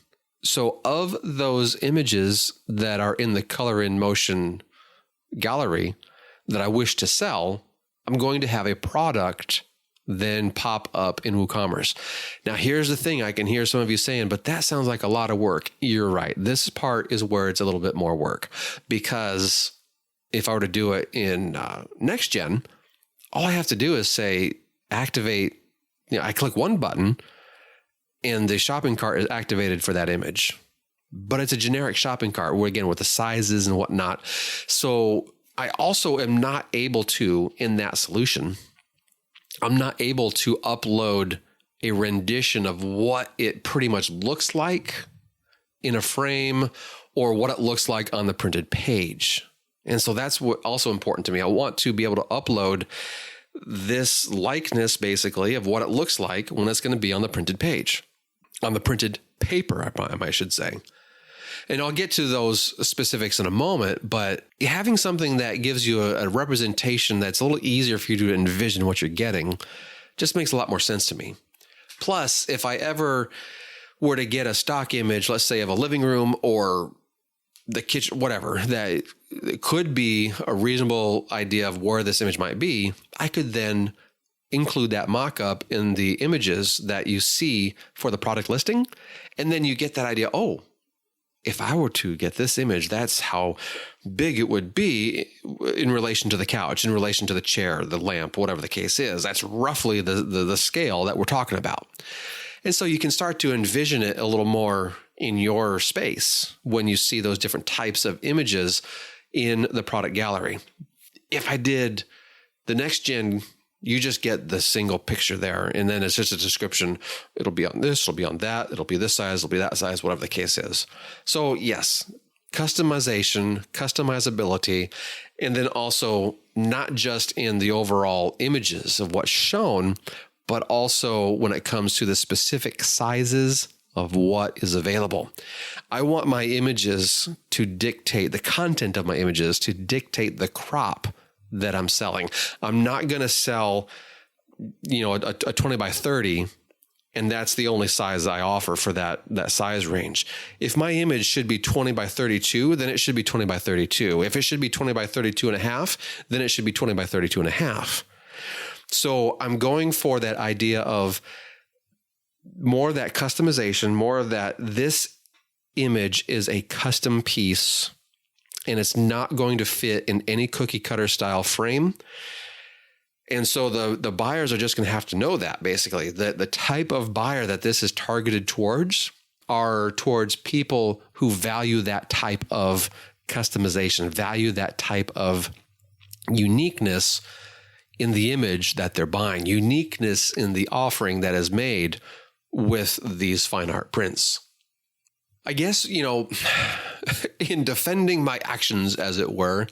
So of those images that are in the color in motion gallery that I wish to sell, I'm going to have a product then pop up in WooCommerce. Now, here's the thing. I can hear some of you saying, but that sounds like a lot of work. You're right. This part is where it's a little bit more work, because if I were to do it in Next Gen, all I have to do is say, activate, I click one button and the shopping cart is activated for that image. But it's a generic shopping cart, where again, with the sizes and whatnot. So I also am not able to, in that solution, I'm not able to upload a rendition of what it pretty much looks like in a frame, or what it looks like on the printed page. And so that's what also important to me. I want to be able to upload this likeness, basically, of what it looks like when it's going to be on the printed page, on the printed paper, I should say. And I'll get to those specifics in a moment, but having something that gives you a representation that's a little easier for you to envision what you're getting just makes a lot more sense to me. Plus, if I ever were to get a stock image, let's say of a living room or the kitchen, whatever, that it could be a reasonable idea of where this image might be, I could then include that mock-up in the images that you see for the product listing. And then you get that idea, oh, if I were to get this image, that's how big it would be in relation to the couch, in relation to the chair, the lamp, whatever the case is. That's roughly the scale that we're talking about. And so you can start to envision it a little more in your space when you see those different types of images in the product gallery. If I did the Next Gen, you just get the single picture there, and then it's just a description. It'll be on this, it'll be on that, it'll be this size, it'll be that size, whatever the case is. So yes, customization, customizability, and then also not just in the overall images of what's shown, but also when it comes to the specific sizes of what is available. I want my images to dictate, the content of my images to dictate the crop that I'm selling. I'm not going to sell, a 20 by 30, and that's the only size I offer for that size range. If my image should be 20 by 32, then it should be 20 by 32. If it should be 20 by 32 and a half, then it should be 20 by 32 and a half. So I'm going for that idea of more of that customization, more of that this image is a custom piece, and it's not going to fit in any cookie cutter style frame. And so the buyers are just going to have to know that, basically, that the type of buyer that this is targeted towards are towards people who value that type of customization, value that type of uniqueness in the image that they're buying, uniqueness in the offering that is made with these fine art prints. I guess, in defending my actions, as it were,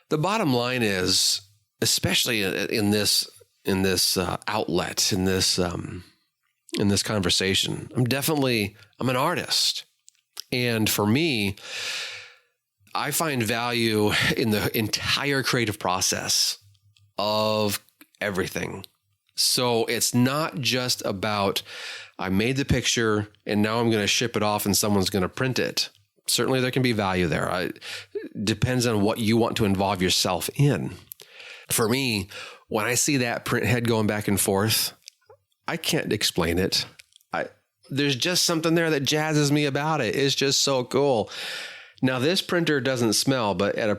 the bottom line is, especially in this outlet, in this conversation, I'm an artist. And for me, I find value in the entire creative process of everything. So it's not just about, I made the picture and now I'm going to ship it off and someone's going to print it. Certainly there can be value there. It depends on what you want to involve yourself in. For me, when I see that print head going back and forth, I can't explain it. There's just something there that jazzes me about it. It's just so cool. Now, this printer doesn't smell, but at my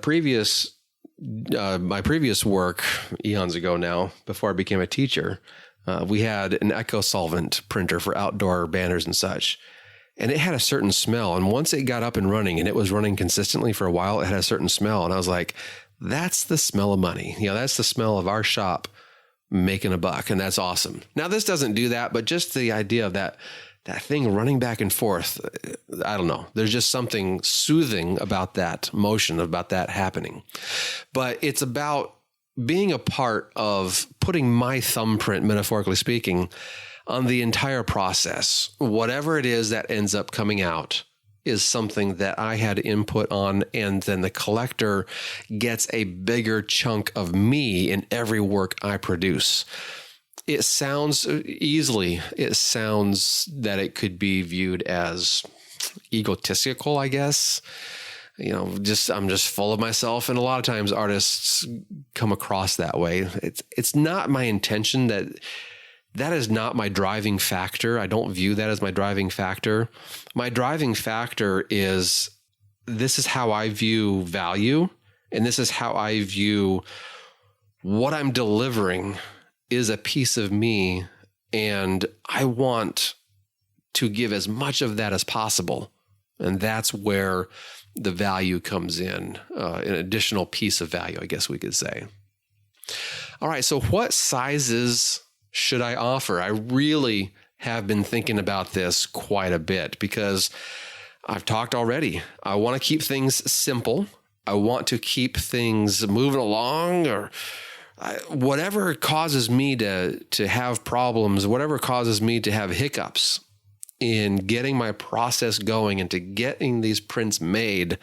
previous work, eons ago now, before I became a teacher, we had an eco solvent printer for outdoor banners and such. And it had a certain smell. And once it got up and running, and it was running consistently for a while, it had a certain smell. And I was like, that's the smell of money. That's the smell of our shop making a buck. And that's awesome. Now, this doesn't do that, but just the idea of that thing running back and forth, I don't know. There's just something soothing about that motion, about that happening. But it's about being a part of putting my thumbprint, metaphorically speaking, on the entire process. Whatever it is that ends up coming out is something that I had input on, and then the collector gets a bigger chunk of me in every work I produce. It sounds that it could be viewed as egotistical, I guess. I'm just full of myself. And a lot of times artists come across that way. It's not my intention. That is not my driving factor. I don't view that as my driving factor. My driving factor is, this is how I view value. And this is how I view what I'm delivering is a piece of me. And I want to give as much of that as possible. And that's where the value comes in, an additional piece of value, I guess we could say. All right, so what sizes should I offer? I really have been thinking about this quite a bit because I've talked already. I want to keep things simple. I want to keep things moving along, or whatever causes me to have problems, whatever causes me to have hiccups in getting my process going and to getting these prints made,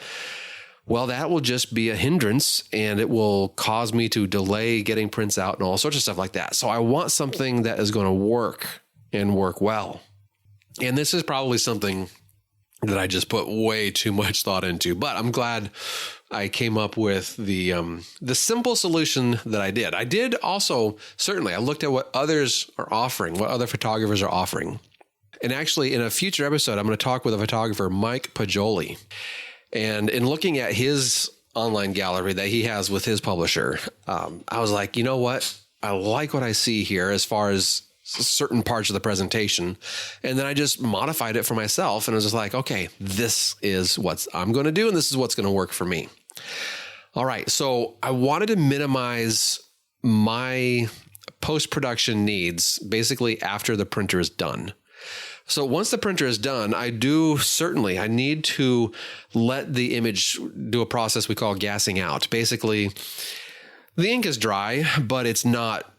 well, that will just be a hindrance and it will cause me to delay getting prints out and all sorts of stuff like that. So I want something that is going to work and work well. And this is probably something that I just put way too much thought into, but I'm glad I came up with the simple solution that I did. I did also, certainly, I looked at what others are offering, what other photographers are offering. And actually, in a future episode, I'm going to talk with a photographer, Mike Pajoli. And in looking at his online gallery that he has with his publisher, I was like, you know what? I like what I see here as far as certain parts of the presentation. And then I just modified it for myself. And I was just like, okay, this is what I'm going to do. And this is what's going to work for me. All right. So I wanted to minimize my post-production needs basically after the printer is done. So once the printer is done, I need to let the image do a process we call gassing out. Basically, the ink is dry, but it's not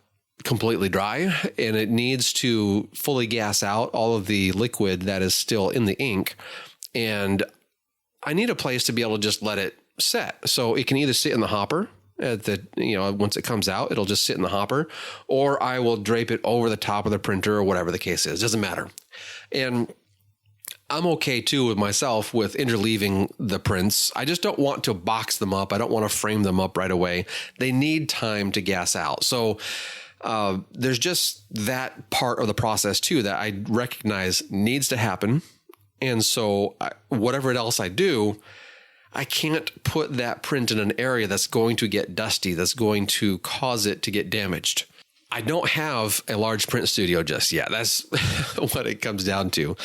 completely dry, and it needs to fully gas out all of the liquid that is still in the ink. And I need a place to be able to just let it set. So it can either sit in the hopper once it comes out, it'll just sit in the hopper, or I will drape it over the top of the printer or whatever the case is. Doesn't matter. And I'm okay too with myself with interleaving the prints. I just don't want to box them up. I don't want to frame them up right away. They need time to gas out. So there's just that part of the process too that I recognize needs to happen. And so whatever else I do, I can't put that print in an area that's going to get dusty, that's going to cause it to get damaged. I don't have a large print studio just yet. That's what it comes down to.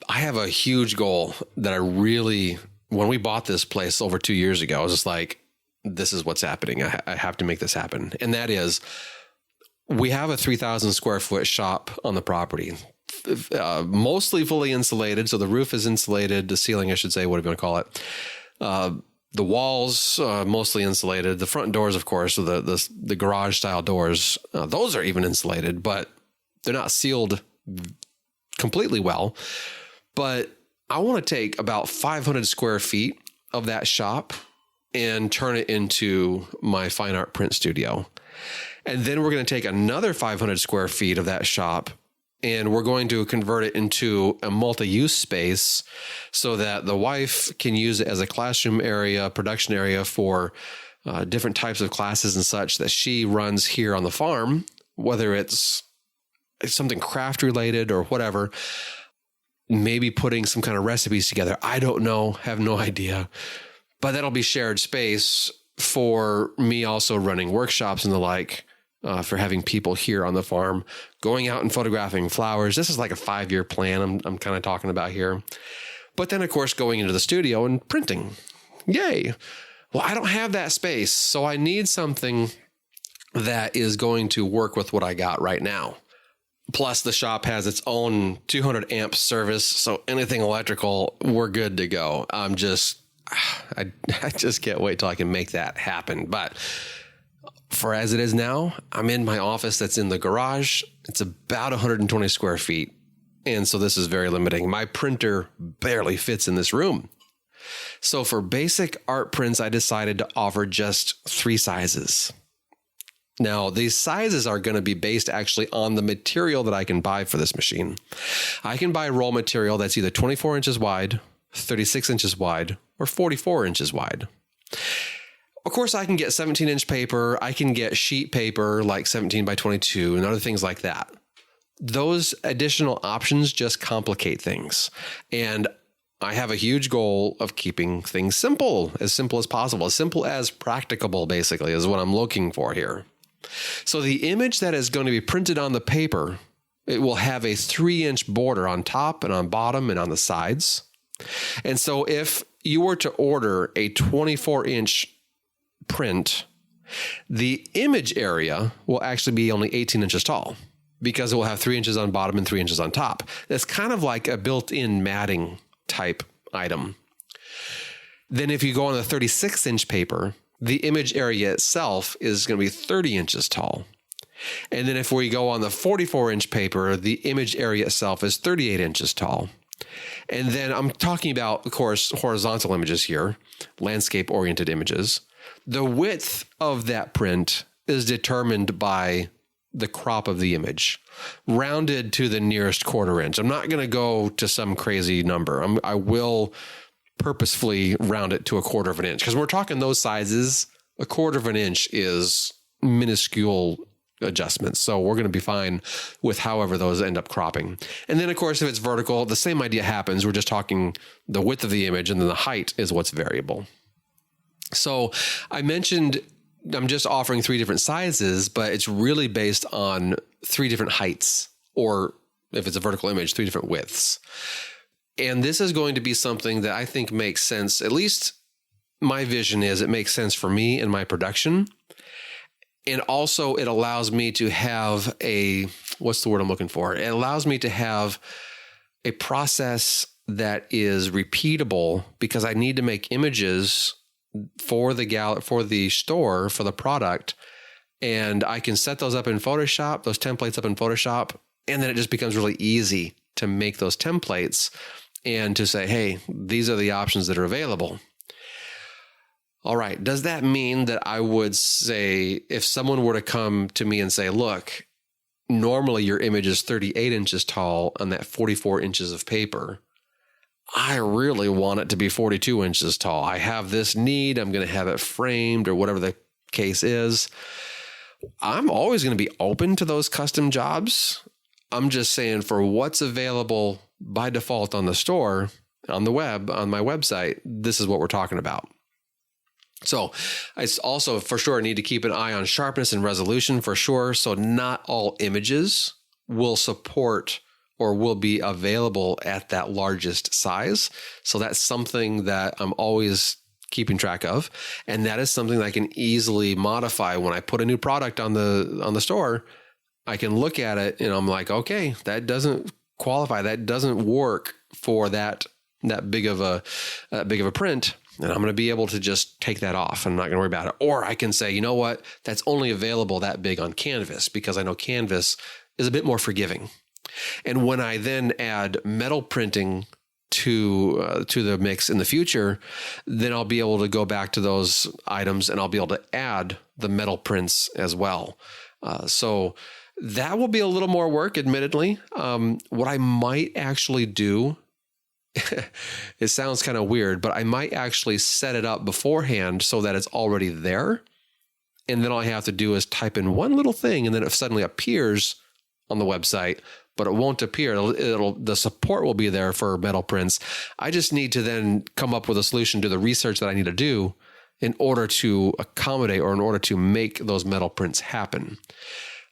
I have a huge goal that when we bought this place over 2 years ago, I was just like, this is what's happening. I have to make this happen. And that is, we have a 3,000 square foot shop on the property, mostly fully insulated. So the roof is insulated, the ceiling, I should say, whatever you want to call it. The walls, mostly insulated. The front doors, of course, so the garage style doors, those are even insulated, but they're not sealed completely well. But I want to take about 500 square feet of that shop and turn it into my fine art print studio. And then we're going to take another 500 square feet of that shop and we're going to convert it into a multi-use space so that the wife can use it as a classroom area, production area for different types of classes and such that she runs here on the farm, whether it's something craft related or whatever, maybe putting some kind of recipes together. I don't know, have no idea, but that'll be shared space for me also running workshops and the like. For having people here on the farm, going out and photographing flowers. This is like a 5-year plan I'm kind of talking about here. But then, of course, going into the studio and printing. Yay. Well, I don't have that space, so I need something that is going to work with what I got right now. Plus, the shop has its own 200 amp service, so anything electrical, we're good to go. I just can't wait till I can make that happen. But for as it is now, I'm in my office that's in the garage. It's about 120 square feet. And so this is very limiting. My printer barely fits in this room. So for basic art prints, I decided to offer just 3 sizes. Now, these sizes are going to be based actually on the material that I can buy for this machine. I can buy roll material that's either 24 inches wide 36 inches wide, or 44 inches wide. Of course, I can get 17-inch paper. I can get sheet paper like 17 by 22 and other things like that. Those additional options just complicate things. And I have a huge goal of keeping things simple as possible, as simple as practicable, basically, is what I'm looking for here. So the image that is going to be printed on the paper, it will have a 3-inch border on top and on bottom and on the sides. And so if you were to order a 24-inch print, the image area will actually be only 18 inches tall because it will have 3 inches on bottom and 3 inches on top. That's kind of like a built-in matting type item. Then if you go on the 36-inch paper, the image area itself is going to be 30 inches tall. And then if we go on the 44-inch paper, the image area itself is 38 inches tall. And then I'm talking about, of course, horizontal images here, landscape-oriented images. The width of that print is determined by the crop of the image, rounded to the nearest quarter inch. I'm not going to go to some crazy number. I will purposefully round it to a quarter of an inch because we're talking those sizes. A quarter of an inch is minuscule adjustments. So we're going to be fine with however those end up cropping. And then, of course, if it's vertical, the same idea happens. We're just talking the width of the image, and then the height is what's variable. So I mentioned I'm just offering 3 different sizes, but it's really based on 3 different heights, or if it's a vertical image, 3 different widths. And this is going to be something that I think makes sense. At least my vision is it makes sense for me and my production. And also it allows me to have what's the word I'm looking for? It allows me to have a process that is repeatable because I need to make images for the store, for the product. And I can set those up in Photoshop, those templates up in Photoshop. And then it just becomes really easy to make those templates and to say, hey, these are the options that are available. All right. Does that mean that I would say, if someone were to come to me and say, look, normally your image is 38 inches tall on that 44 inches of paper. I really want it to be 42 inches tall. I have this need. I'm going to have it framed or whatever the case is. I'm always going to be open to those custom jobs. I'm just saying for what's available by default on the store, on the web, on my website, this is what we're talking about. So I also for sure need to keep an eye on sharpness and resolution for sure. So not all images will support or will be available at that largest size. So that's something that I'm always keeping track of. And that is something that I can easily modify when I put a new product on the store. I can look at it and I'm like, okay, that doesn't qualify. That doesn't work for that big of a print. And I'm going to be able to just take that off. I'm not going to worry about it. Or I can say, you know what? That's only available that big on Canvas because I know Canvas is a bit more forgiving. And when I then add metal printing to the mix in the future, then I'll be able to go back to those items and I'll be able to add the metal prints as well. So that will be a little more work, admittedly. What I might actually do, it sounds kind of weird, but I might actually set it up beforehand so that it's already there. And then all I have to do is type in one little thing and then it suddenly appears on the website, but it won't appear. The support will be there for metal prints. I just need to then come up with a solution to the research that I need to do in order to accommodate or in order to make those metal prints happen.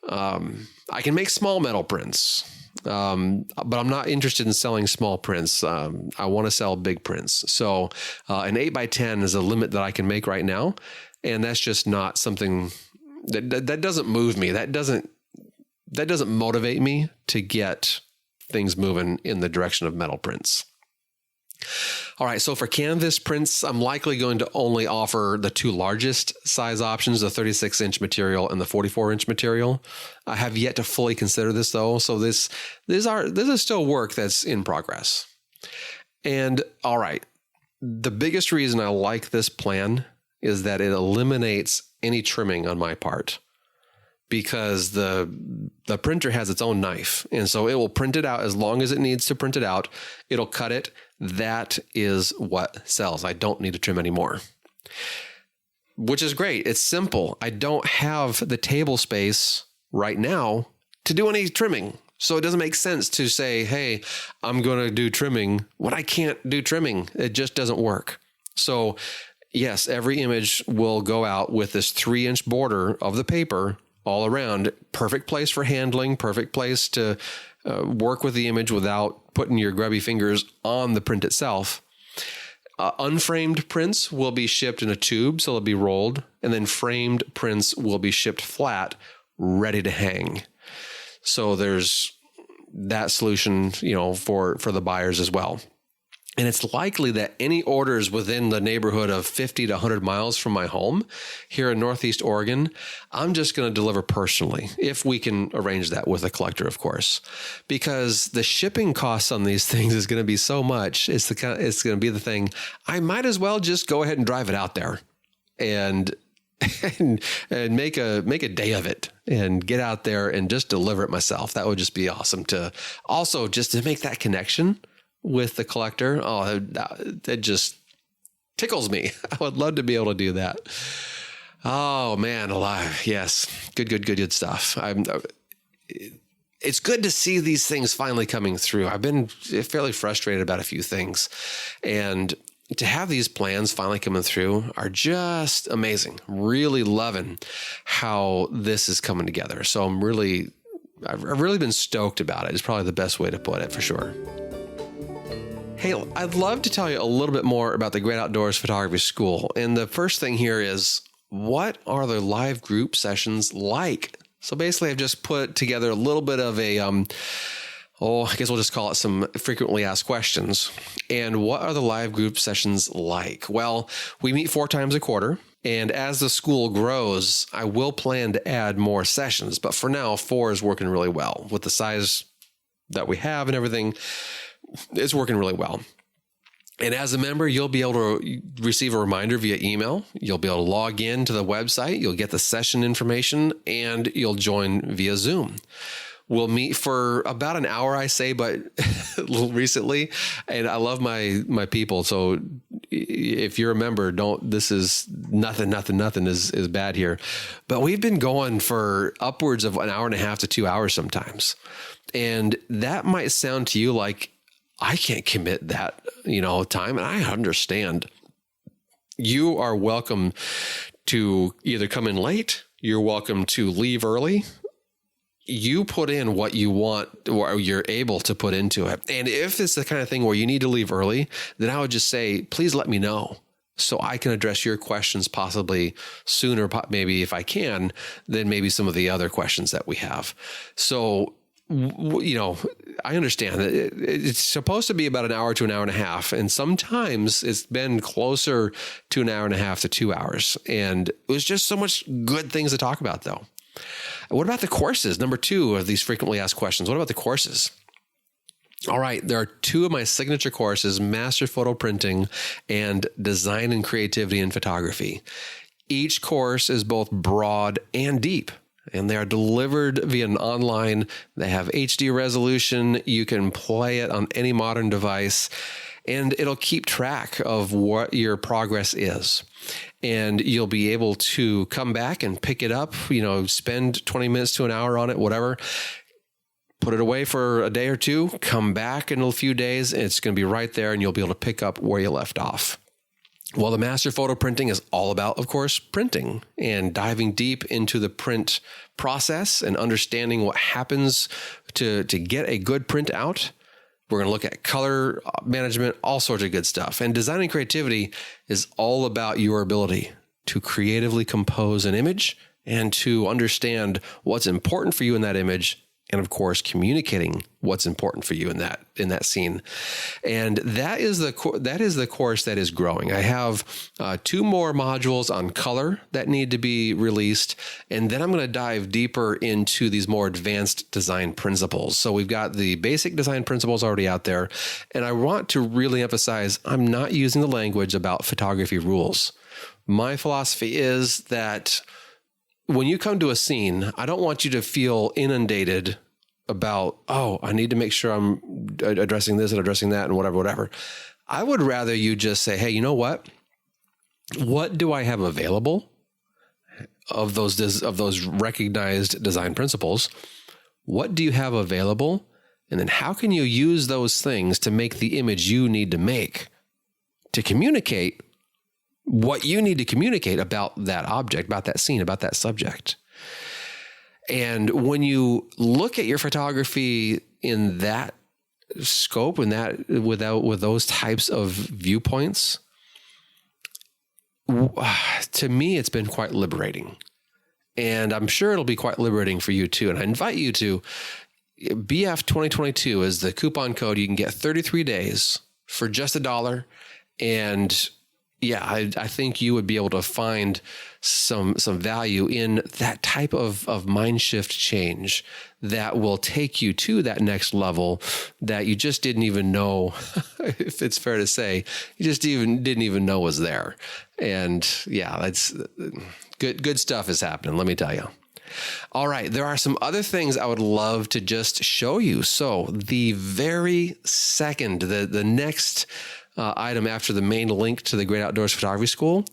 I can make small metal prints, but I'm not interested in selling small prints. I want to sell big prints. So an 8x10 is a limit that I can make right now. And that's just not something that doesn't move me. That doesn't motivate me to get things moving in the direction of metal prints. All right. So for canvas prints, I'm likely going to only offer the 2 largest size options, the 36-inch material and the 44-inch material. I have yet to fully consider this though. So this is still work that's in progress. And all right. The biggest reason I like this plan is that it eliminates any trimming on my part, because the printer has its own knife. And so it will print it out as long as it needs to print it out. It'll cut it. that is what sells. I don't need to trim anymore, which is great. It's simple. I don't have the table space right now to do any trimming. So it doesn't make sense to say, hey, I'm going to do trimming when I can't do trimming. It just doesn't work. So yes, every image will go out with this 3-inch border of the paper all around. Perfect place for handling, perfect place to work with the image without putting your grubby fingers on the print itself. Unframed prints will be shipped in a tube, so they'll be rolled, and then framed prints will be shipped flat, ready to hang. So there's that solution, for the buyers as well. And it's likely that any orders within the neighborhood of 50 to 100 miles from my home here in Northeast Oregon, I'm just going to deliver personally, if we can arrange that with a collector, of course, because the shipping costs on these things is going to be so much. It's going to be the thing. I might as well just go ahead and drive it out there and make a day of it and get out there and just deliver it myself. That would just be awesome to also just to make that connection with the collector. Oh, that just tickles me. I would love to be able to do that. Oh man, alive. Yes. Good stuff. It's good to see these things finally coming through. I've been fairly frustrated about a few things, and to have these plans finally coming through are just amazing. Really loving how this is coming together. So I've really been stoked about it. It's probably the best way to put it, for sure. Hey, I'd love to tell you a little bit more about the Great Outdoors Photography School. And the first thing here is, what are the live group sessions like? So basically, I've just put together a little bit of a, I guess we'll just call it some frequently asked questions. And what are the live group sessions like? Well, we meet 4 times a quarter. And as the school grows, I will plan to add more sessions. But for now, 4 is working really well. With the size that we have and everything, it's working really well. And as a member, you'll be able to receive a reminder via email. You'll be able to log in to the website. You'll get the session information, and you'll join via Zoom. We'll meet for about an hour, I say, but recently, and I love my people. So if you're a member, this is nothing is bad here. But we've been going for upwards of an hour and a half to 2 hours sometimes. And that might sound to you like, I can't commit that, time. And I understand. You are welcome to either come in late. You're welcome to leave early. You put in what you want or you're able to put into it. And if it's the kind of thing where you need to leave early, then I would just say, please let me know so I can address your questions possibly sooner, maybe if I can, than maybe some of the other questions that we have. So, I understand that it's supposed to be about an hour to an hour and a half. And sometimes it's been closer to an hour and a half to 2 hours. And it was just so much good things to talk about, though. What about the courses? Number 2 of these frequently asked questions. What about the courses? All right. There are 2 of my signature courses, Master Photo Printing and Design and Creativity in Photography. Each course is both broad and deep, and they are delivered via an online. They have HD resolution. You can play it on any modern device, and it'll keep track of what your progress is. And you'll be able to come back and pick it up, spend 20 minutes to an hour on it, whatever. Put it away for a day or 2, come back in a few days, and it's going to be right there, and you'll be able to pick up where you left off. Well, the Master Photo Printing is all about, of course, printing and diving deep into the print process and understanding what happens to get a good print out. We're going to look at color management, all sorts of good stuff. And design and creativity is all about your ability to creatively compose an image and to understand what's important for you in that image. And of course, communicating what's important for you in that scene. And that is the course that is growing. I have 2 more modules on color that need to be released. And then I'm going to dive deeper into these more advanced design principles. So we've got the basic design principles already out there. And I want to really emphasize, I'm not using the language about photography rules. My philosophy is that when you come to a scene, I don't want you to feel inundated about, I need to make sure I'm addressing this and addressing that and whatever. I would rather you just say, hey, you know what? What do I have available of those recognized design principles? What do you have available? And then how can you use those things to make the image you need to make to communicate what you need to communicate about that object, about that scene, about that subject? And when you look at your photography in that scope and that with those types of viewpoints, to me, it's been quite liberating. And I'm sure it'll be quite liberating for you too. And I invite you to BF 2022 is the coupon code. You can get 33 days for just $1. And yeah, I think you would be able to find some value in that type of mind shift change that will take you to that next level that you just didn't even know, if it's fair to say, you just didn't even know was there. And yeah, that's good stuff is happening, let me tell you. All right, there are some other things I would love to just show you. So the very second, the next item after the main link to the Great Outdoors Photography School,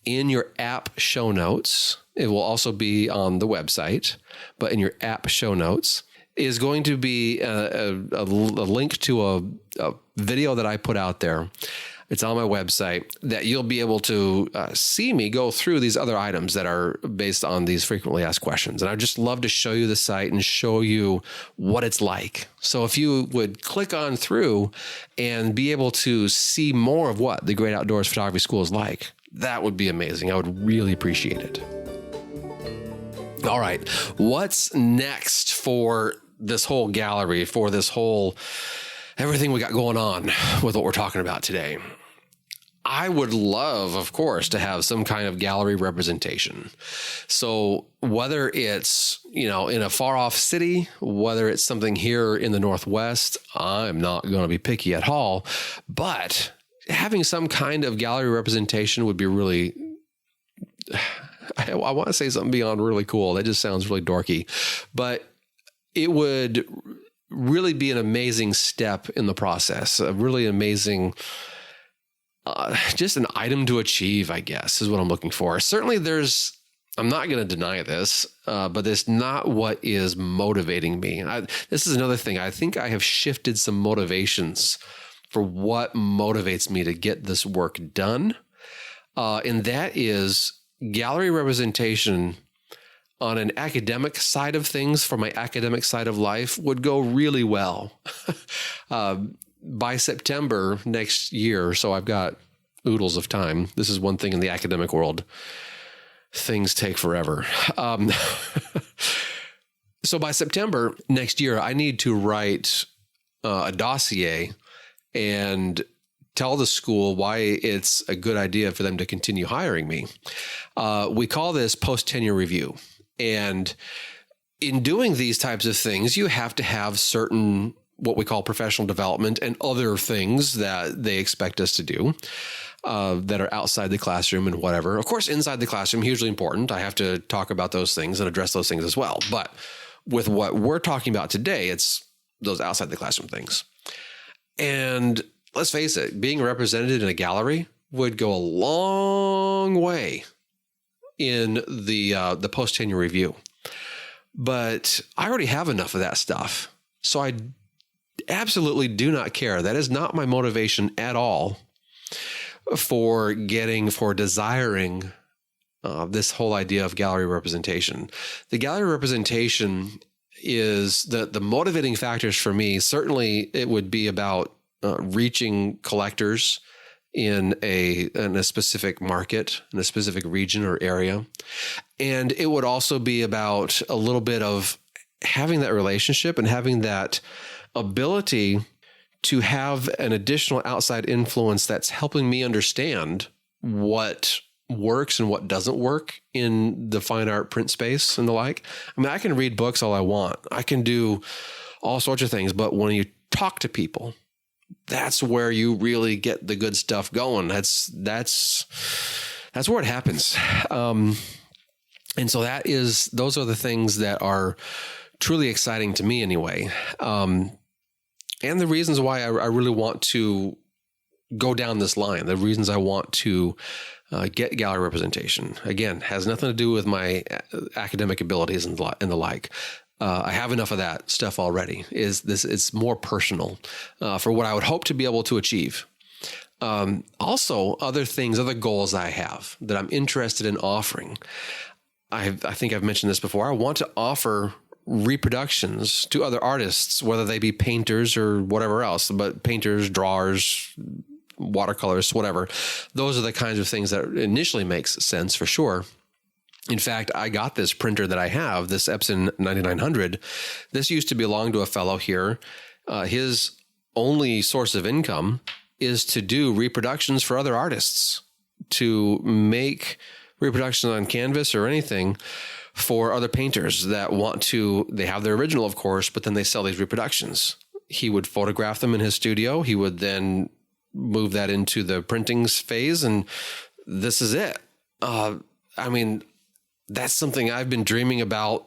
in your app show notes, it will also be on the website, but in your app show notes is going to be a link to a video that I put out there. It's on my website that you'll be able to see me go through these other items that are based on these frequently asked questions. And I'd just love to show you the site and show you what it's like. So if you would click on through and be able to see more of what the Great Outdoors Photography School is like, that would be amazing. I would really appreciate it. All right, what's next for this whole gallery, for this whole everything we got going on with what we're talking about today? I would love, of course, to have some kind of gallery representation. So whether it's, in a far off city, whether it's something here in the Northwest, I'm not going to be picky at all, but having some kind of gallery representation would be really, I want to say something beyond really cool. That just sounds really dorky, but it would really be an amazing step in the process, a really amazing, just an item to achieve, I guess, is what I'm looking for. Certainly I'm not going to deny this, but it's not what is motivating me. This is another thing. I think I have shifted some motivations for what motivates me to get this work done. And that is gallery representation on an academic side of things, for my academic side of life, would go really well. By September next year, so I've got oodles of time. This is one thing in the academic world. Things take forever. So by September next year, I need to write a dossier and tell the school why it's a good idea for them to continue hiring me. We call this post-tenure review. And in doing these types of things, you have to have certain what we call professional development and other things that they expect us to do that are outside the classroom and whatever. Of course, inside the classroom, hugely important. I have to talk about those things and address those things as well. But with what we're talking about today, it's those outside the classroom things. And let's face it, being represented in a gallery would go a long way in the post-tenure review. But I already have enough of that stuff. So I absolutely do not care. That is not my motivation at all for desiring this whole idea of gallery representation. The gallery representation is the motivating factors for me. Certainly it would be about reaching collectors in a specific market, in a specific region or area. And it would also be about a little bit of having that relationship and having that ability to have an additional outside influence that's helping me understand what works and what doesn't work in the fine art print space and the like. I mean, I can read books all I want. I can do all sorts of things, but when you talk to people, that's where you really get the good stuff going. That's where it happens. And so those are the things that are truly exciting to me anyway. And the reasons why I really want to go down this line, the reasons I want to get gallery representation, again, has nothing to do with my academic abilities and the like. I have enough of that stuff already. It's more personal for what I would hope to be able to achieve. Also, other goals I have that I'm interested in offering. I think I've mentioned this before. I want to offer reproductions to other artists, whether they be painters or whatever else, but painters, drawers, watercolors, whatever. Those are the kinds of things that initially makes sense for sure. In fact, I got this printer that I have, this Epson 9900. This used to belong to a fellow here. His only source of income is to do reproductions for other artists, to make reproductions on canvas or anything for other painters that want to. They have their original, of course, but then they sell these reproductions. He would photograph them in his studio. He would then move that into the printing phase, and this is it. I mean, that's something I've been dreaming about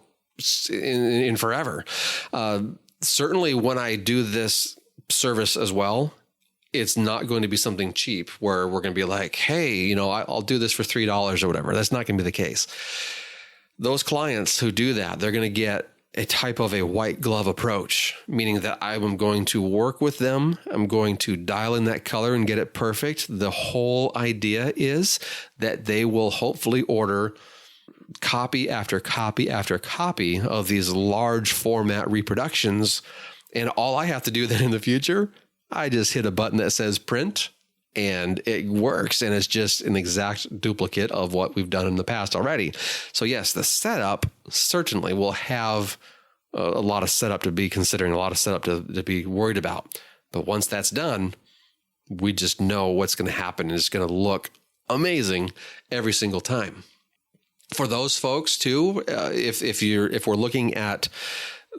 in forever. Certainly when I do this service as well, it's not going to be something cheap where we're going to be like, hey, I'll do this for $3 or whatever. That's not going to be the case. Those clients who do that, they're going to get a type of a white glove approach, meaning that I am going to work with them. I'm going to dial in that color and get it perfect. The whole idea is that they will hopefully order copy after copy after copy of these large format reproductions. And all I have to do then in the future, I just hit a button that says print, and it works. And it's just an exact duplicate of what we've done in the past already. So yes, the setup certainly will have a lot of setup to be considering, a lot of setup to be worried about. But once that's done, we just know what's going to happen. And it's going to look amazing every single time. For those folks too, if we're looking at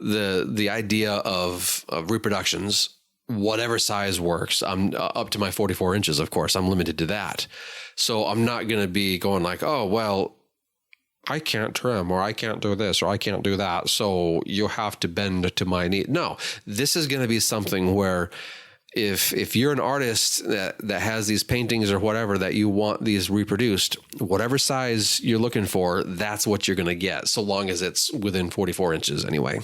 the idea of reproductions, whatever size works. I'm up to my 44 inches, of course. I'm limited to that. So I'm not going to be going like, oh, well, I can't trim, or I can't do this, or I can't do that, so you have to bend to my need. No, this is going to be something where if you're an artist that has these paintings or whatever that you want these reproduced, whatever size you're looking for, that's what you're going to get, so long as it's within 44 inches anyway.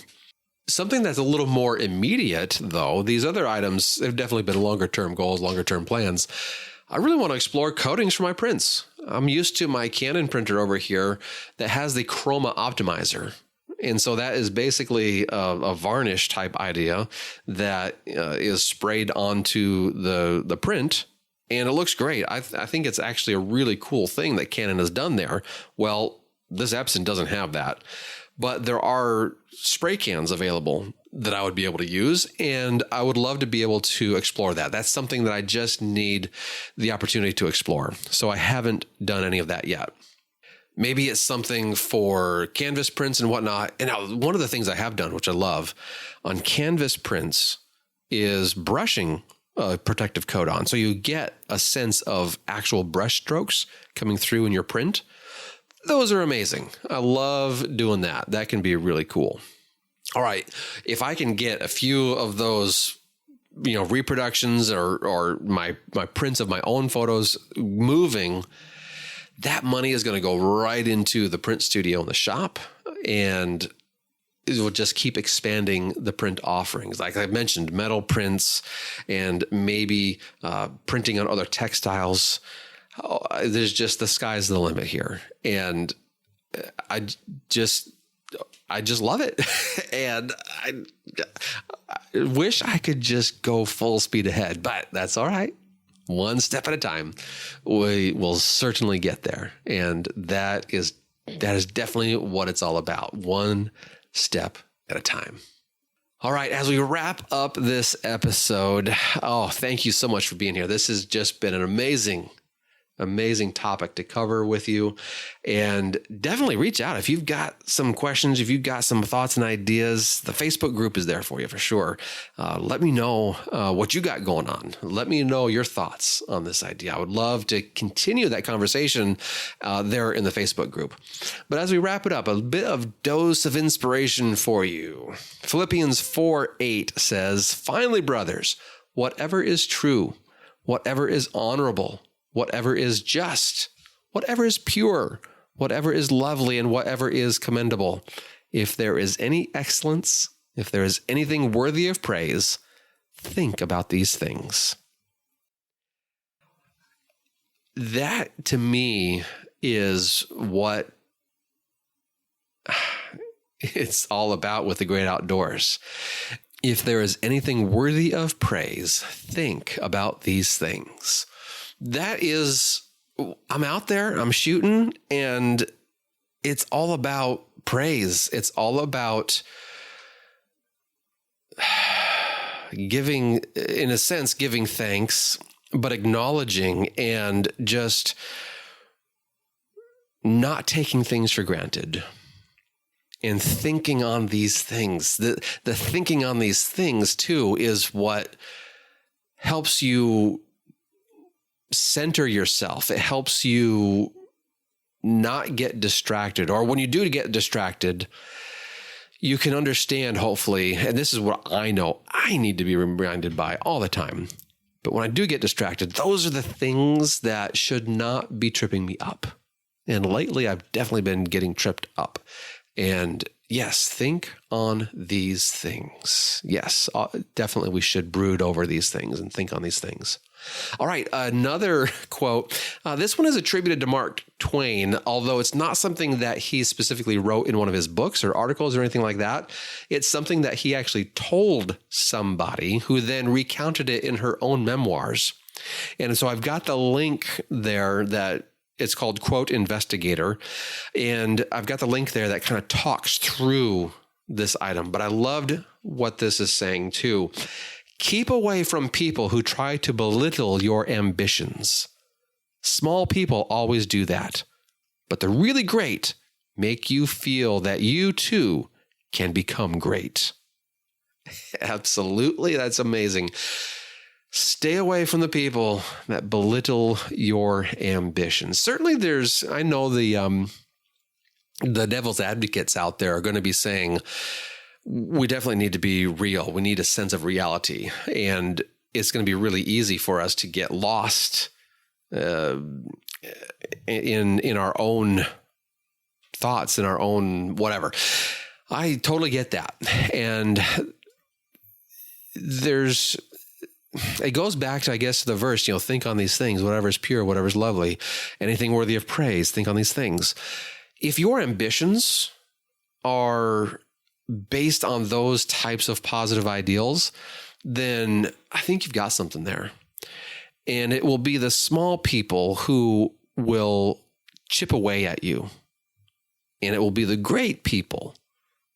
Something that's a little more immediate, though, these other items have definitely been longer-term goals, longer-term plans. I really want to explore coatings for my prints. I'm used to my Canon printer over here that has the chroma optimizer. And so that is basically a varnish type idea that is sprayed onto the print, and it looks great. I think it's actually a really cool thing that Canon has done there. Well, this Epson doesn't have that, but there are spray cans available that I would be able to use, and I would love to be able to explore that. That's something that I just need the opportunity to explore. So I haven't done any of that yet. Maybe it's something for canvas prints and whatnot. And now one of the things I have done, which I love on canvas prints, is brushing a protective coat on. So you get a sense of actual brush strokes coming through in your print. Those are amazing. I love doing that. That can be really cool. All right. If I can get a few of those, reproductions or my prints of my own photos moving, that money is going to go right into the print studio in the shop, and it will just keep expanding the print offerings. Like I mentioned, metal prints and maybe printing on other textiles. There's just, the sky's the limit here. And I just love it. And I wish I could just go full speed ahead, but that's all right. One step at a time. We will certainly get there. And that is definitely what it's all about. One step at a time. All right. As we wrap up this episode, thank you so much for being here. This has just been an amazing topic to cover with you, and definitely reach out if you've got some questions, if you've got some thoughts and ideas. The Facebook group is there for you for sure. Let me know what you got going on. Let me know your thoughts on this idea. I would love to continue that conversation there in the Facebook group. But as we wrap it up, a bit of dose of inspiration for you. Philippians 4:8 says, "Finally, brothers, whatever is true, whatever is honorable, whatever is just, whatever is pure, whatever is lovely, and whatever is commendable. If there is any excellence, if there is anything worthy of praise, think about these things. That, to me, is what it's all about with the great outdoors. If there is anything worthy of praise, think about these things. That is, I'm out there, I'm shooting, and it's all about praise. It's all about giving, in a sense, giving thanks, but acknowledging and just not taking things for granted. And thinking on these things, the thinking on these things too is what helps you center yourself. It helps you not get distracted, or when you do get distracted, you can understand, hopefully, and this is what I know I need to be reminded by all the time. But when I do get distracted, those are the things that should not be tripping me up. And lately, I've definitely been getting tripped up. And yes, think on these things. Yes, definitely we should brood over these things and think on these things. All right, another quote. This one is attributed to Mark Twain, although it's not something that he specifically wrote in one of his books or articles or anything like that. It's something that he actually told somebody who then recounted it in her own memoirs. And so I've got the link there that it's called Quote Investigator. And I've got the link there that kind of talks through this item. But I loved what this is saying too. Keep away from people who try to belittle your ambitions. Small people always do that. But the really great make you feel that you too can become great. Absolutely. That's amazing. Stay away from the people that belittle your ambitions. Certainly I know the devil's advocates out there are going to be saying, we definitely need to be real. We need a sense of reality. And it's going to be really easy for us to get lost in our own thoughts, in our own whatever. I totally get that. And it goes back to, I guess, the verse, think on these things, whatever is pure, whatever is lovely, anything worthy of praise, think on these things. If your ambitions are based on those types of positive ideals, then I think you've got something there. And it will be the small people who will chip away at you. And it will be the great people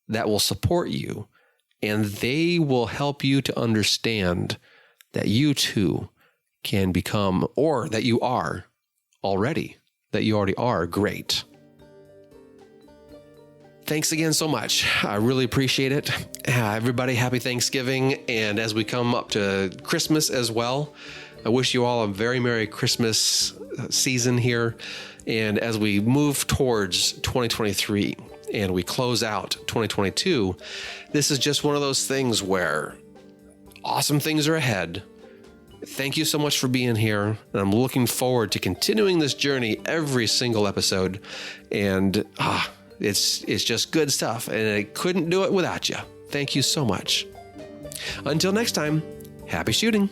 that will support you. And they will help you to understand that you too can become, or that you already are great. Thanks again so much. I really appreciate it. Everybody, happy Thanksgiving. And as we come up to Christmas as well, I wish you all a very Merry Christmas season here. And as we move towards 2023 and we close out 2022, this is just one of those things where awesome things are ahead. Thank you so much for being here. And I'm looking forward to continuing this journey every single episode. And it's just good stuff. And I couldn't do it without you. Thank you so much. Until next time, happy shooting.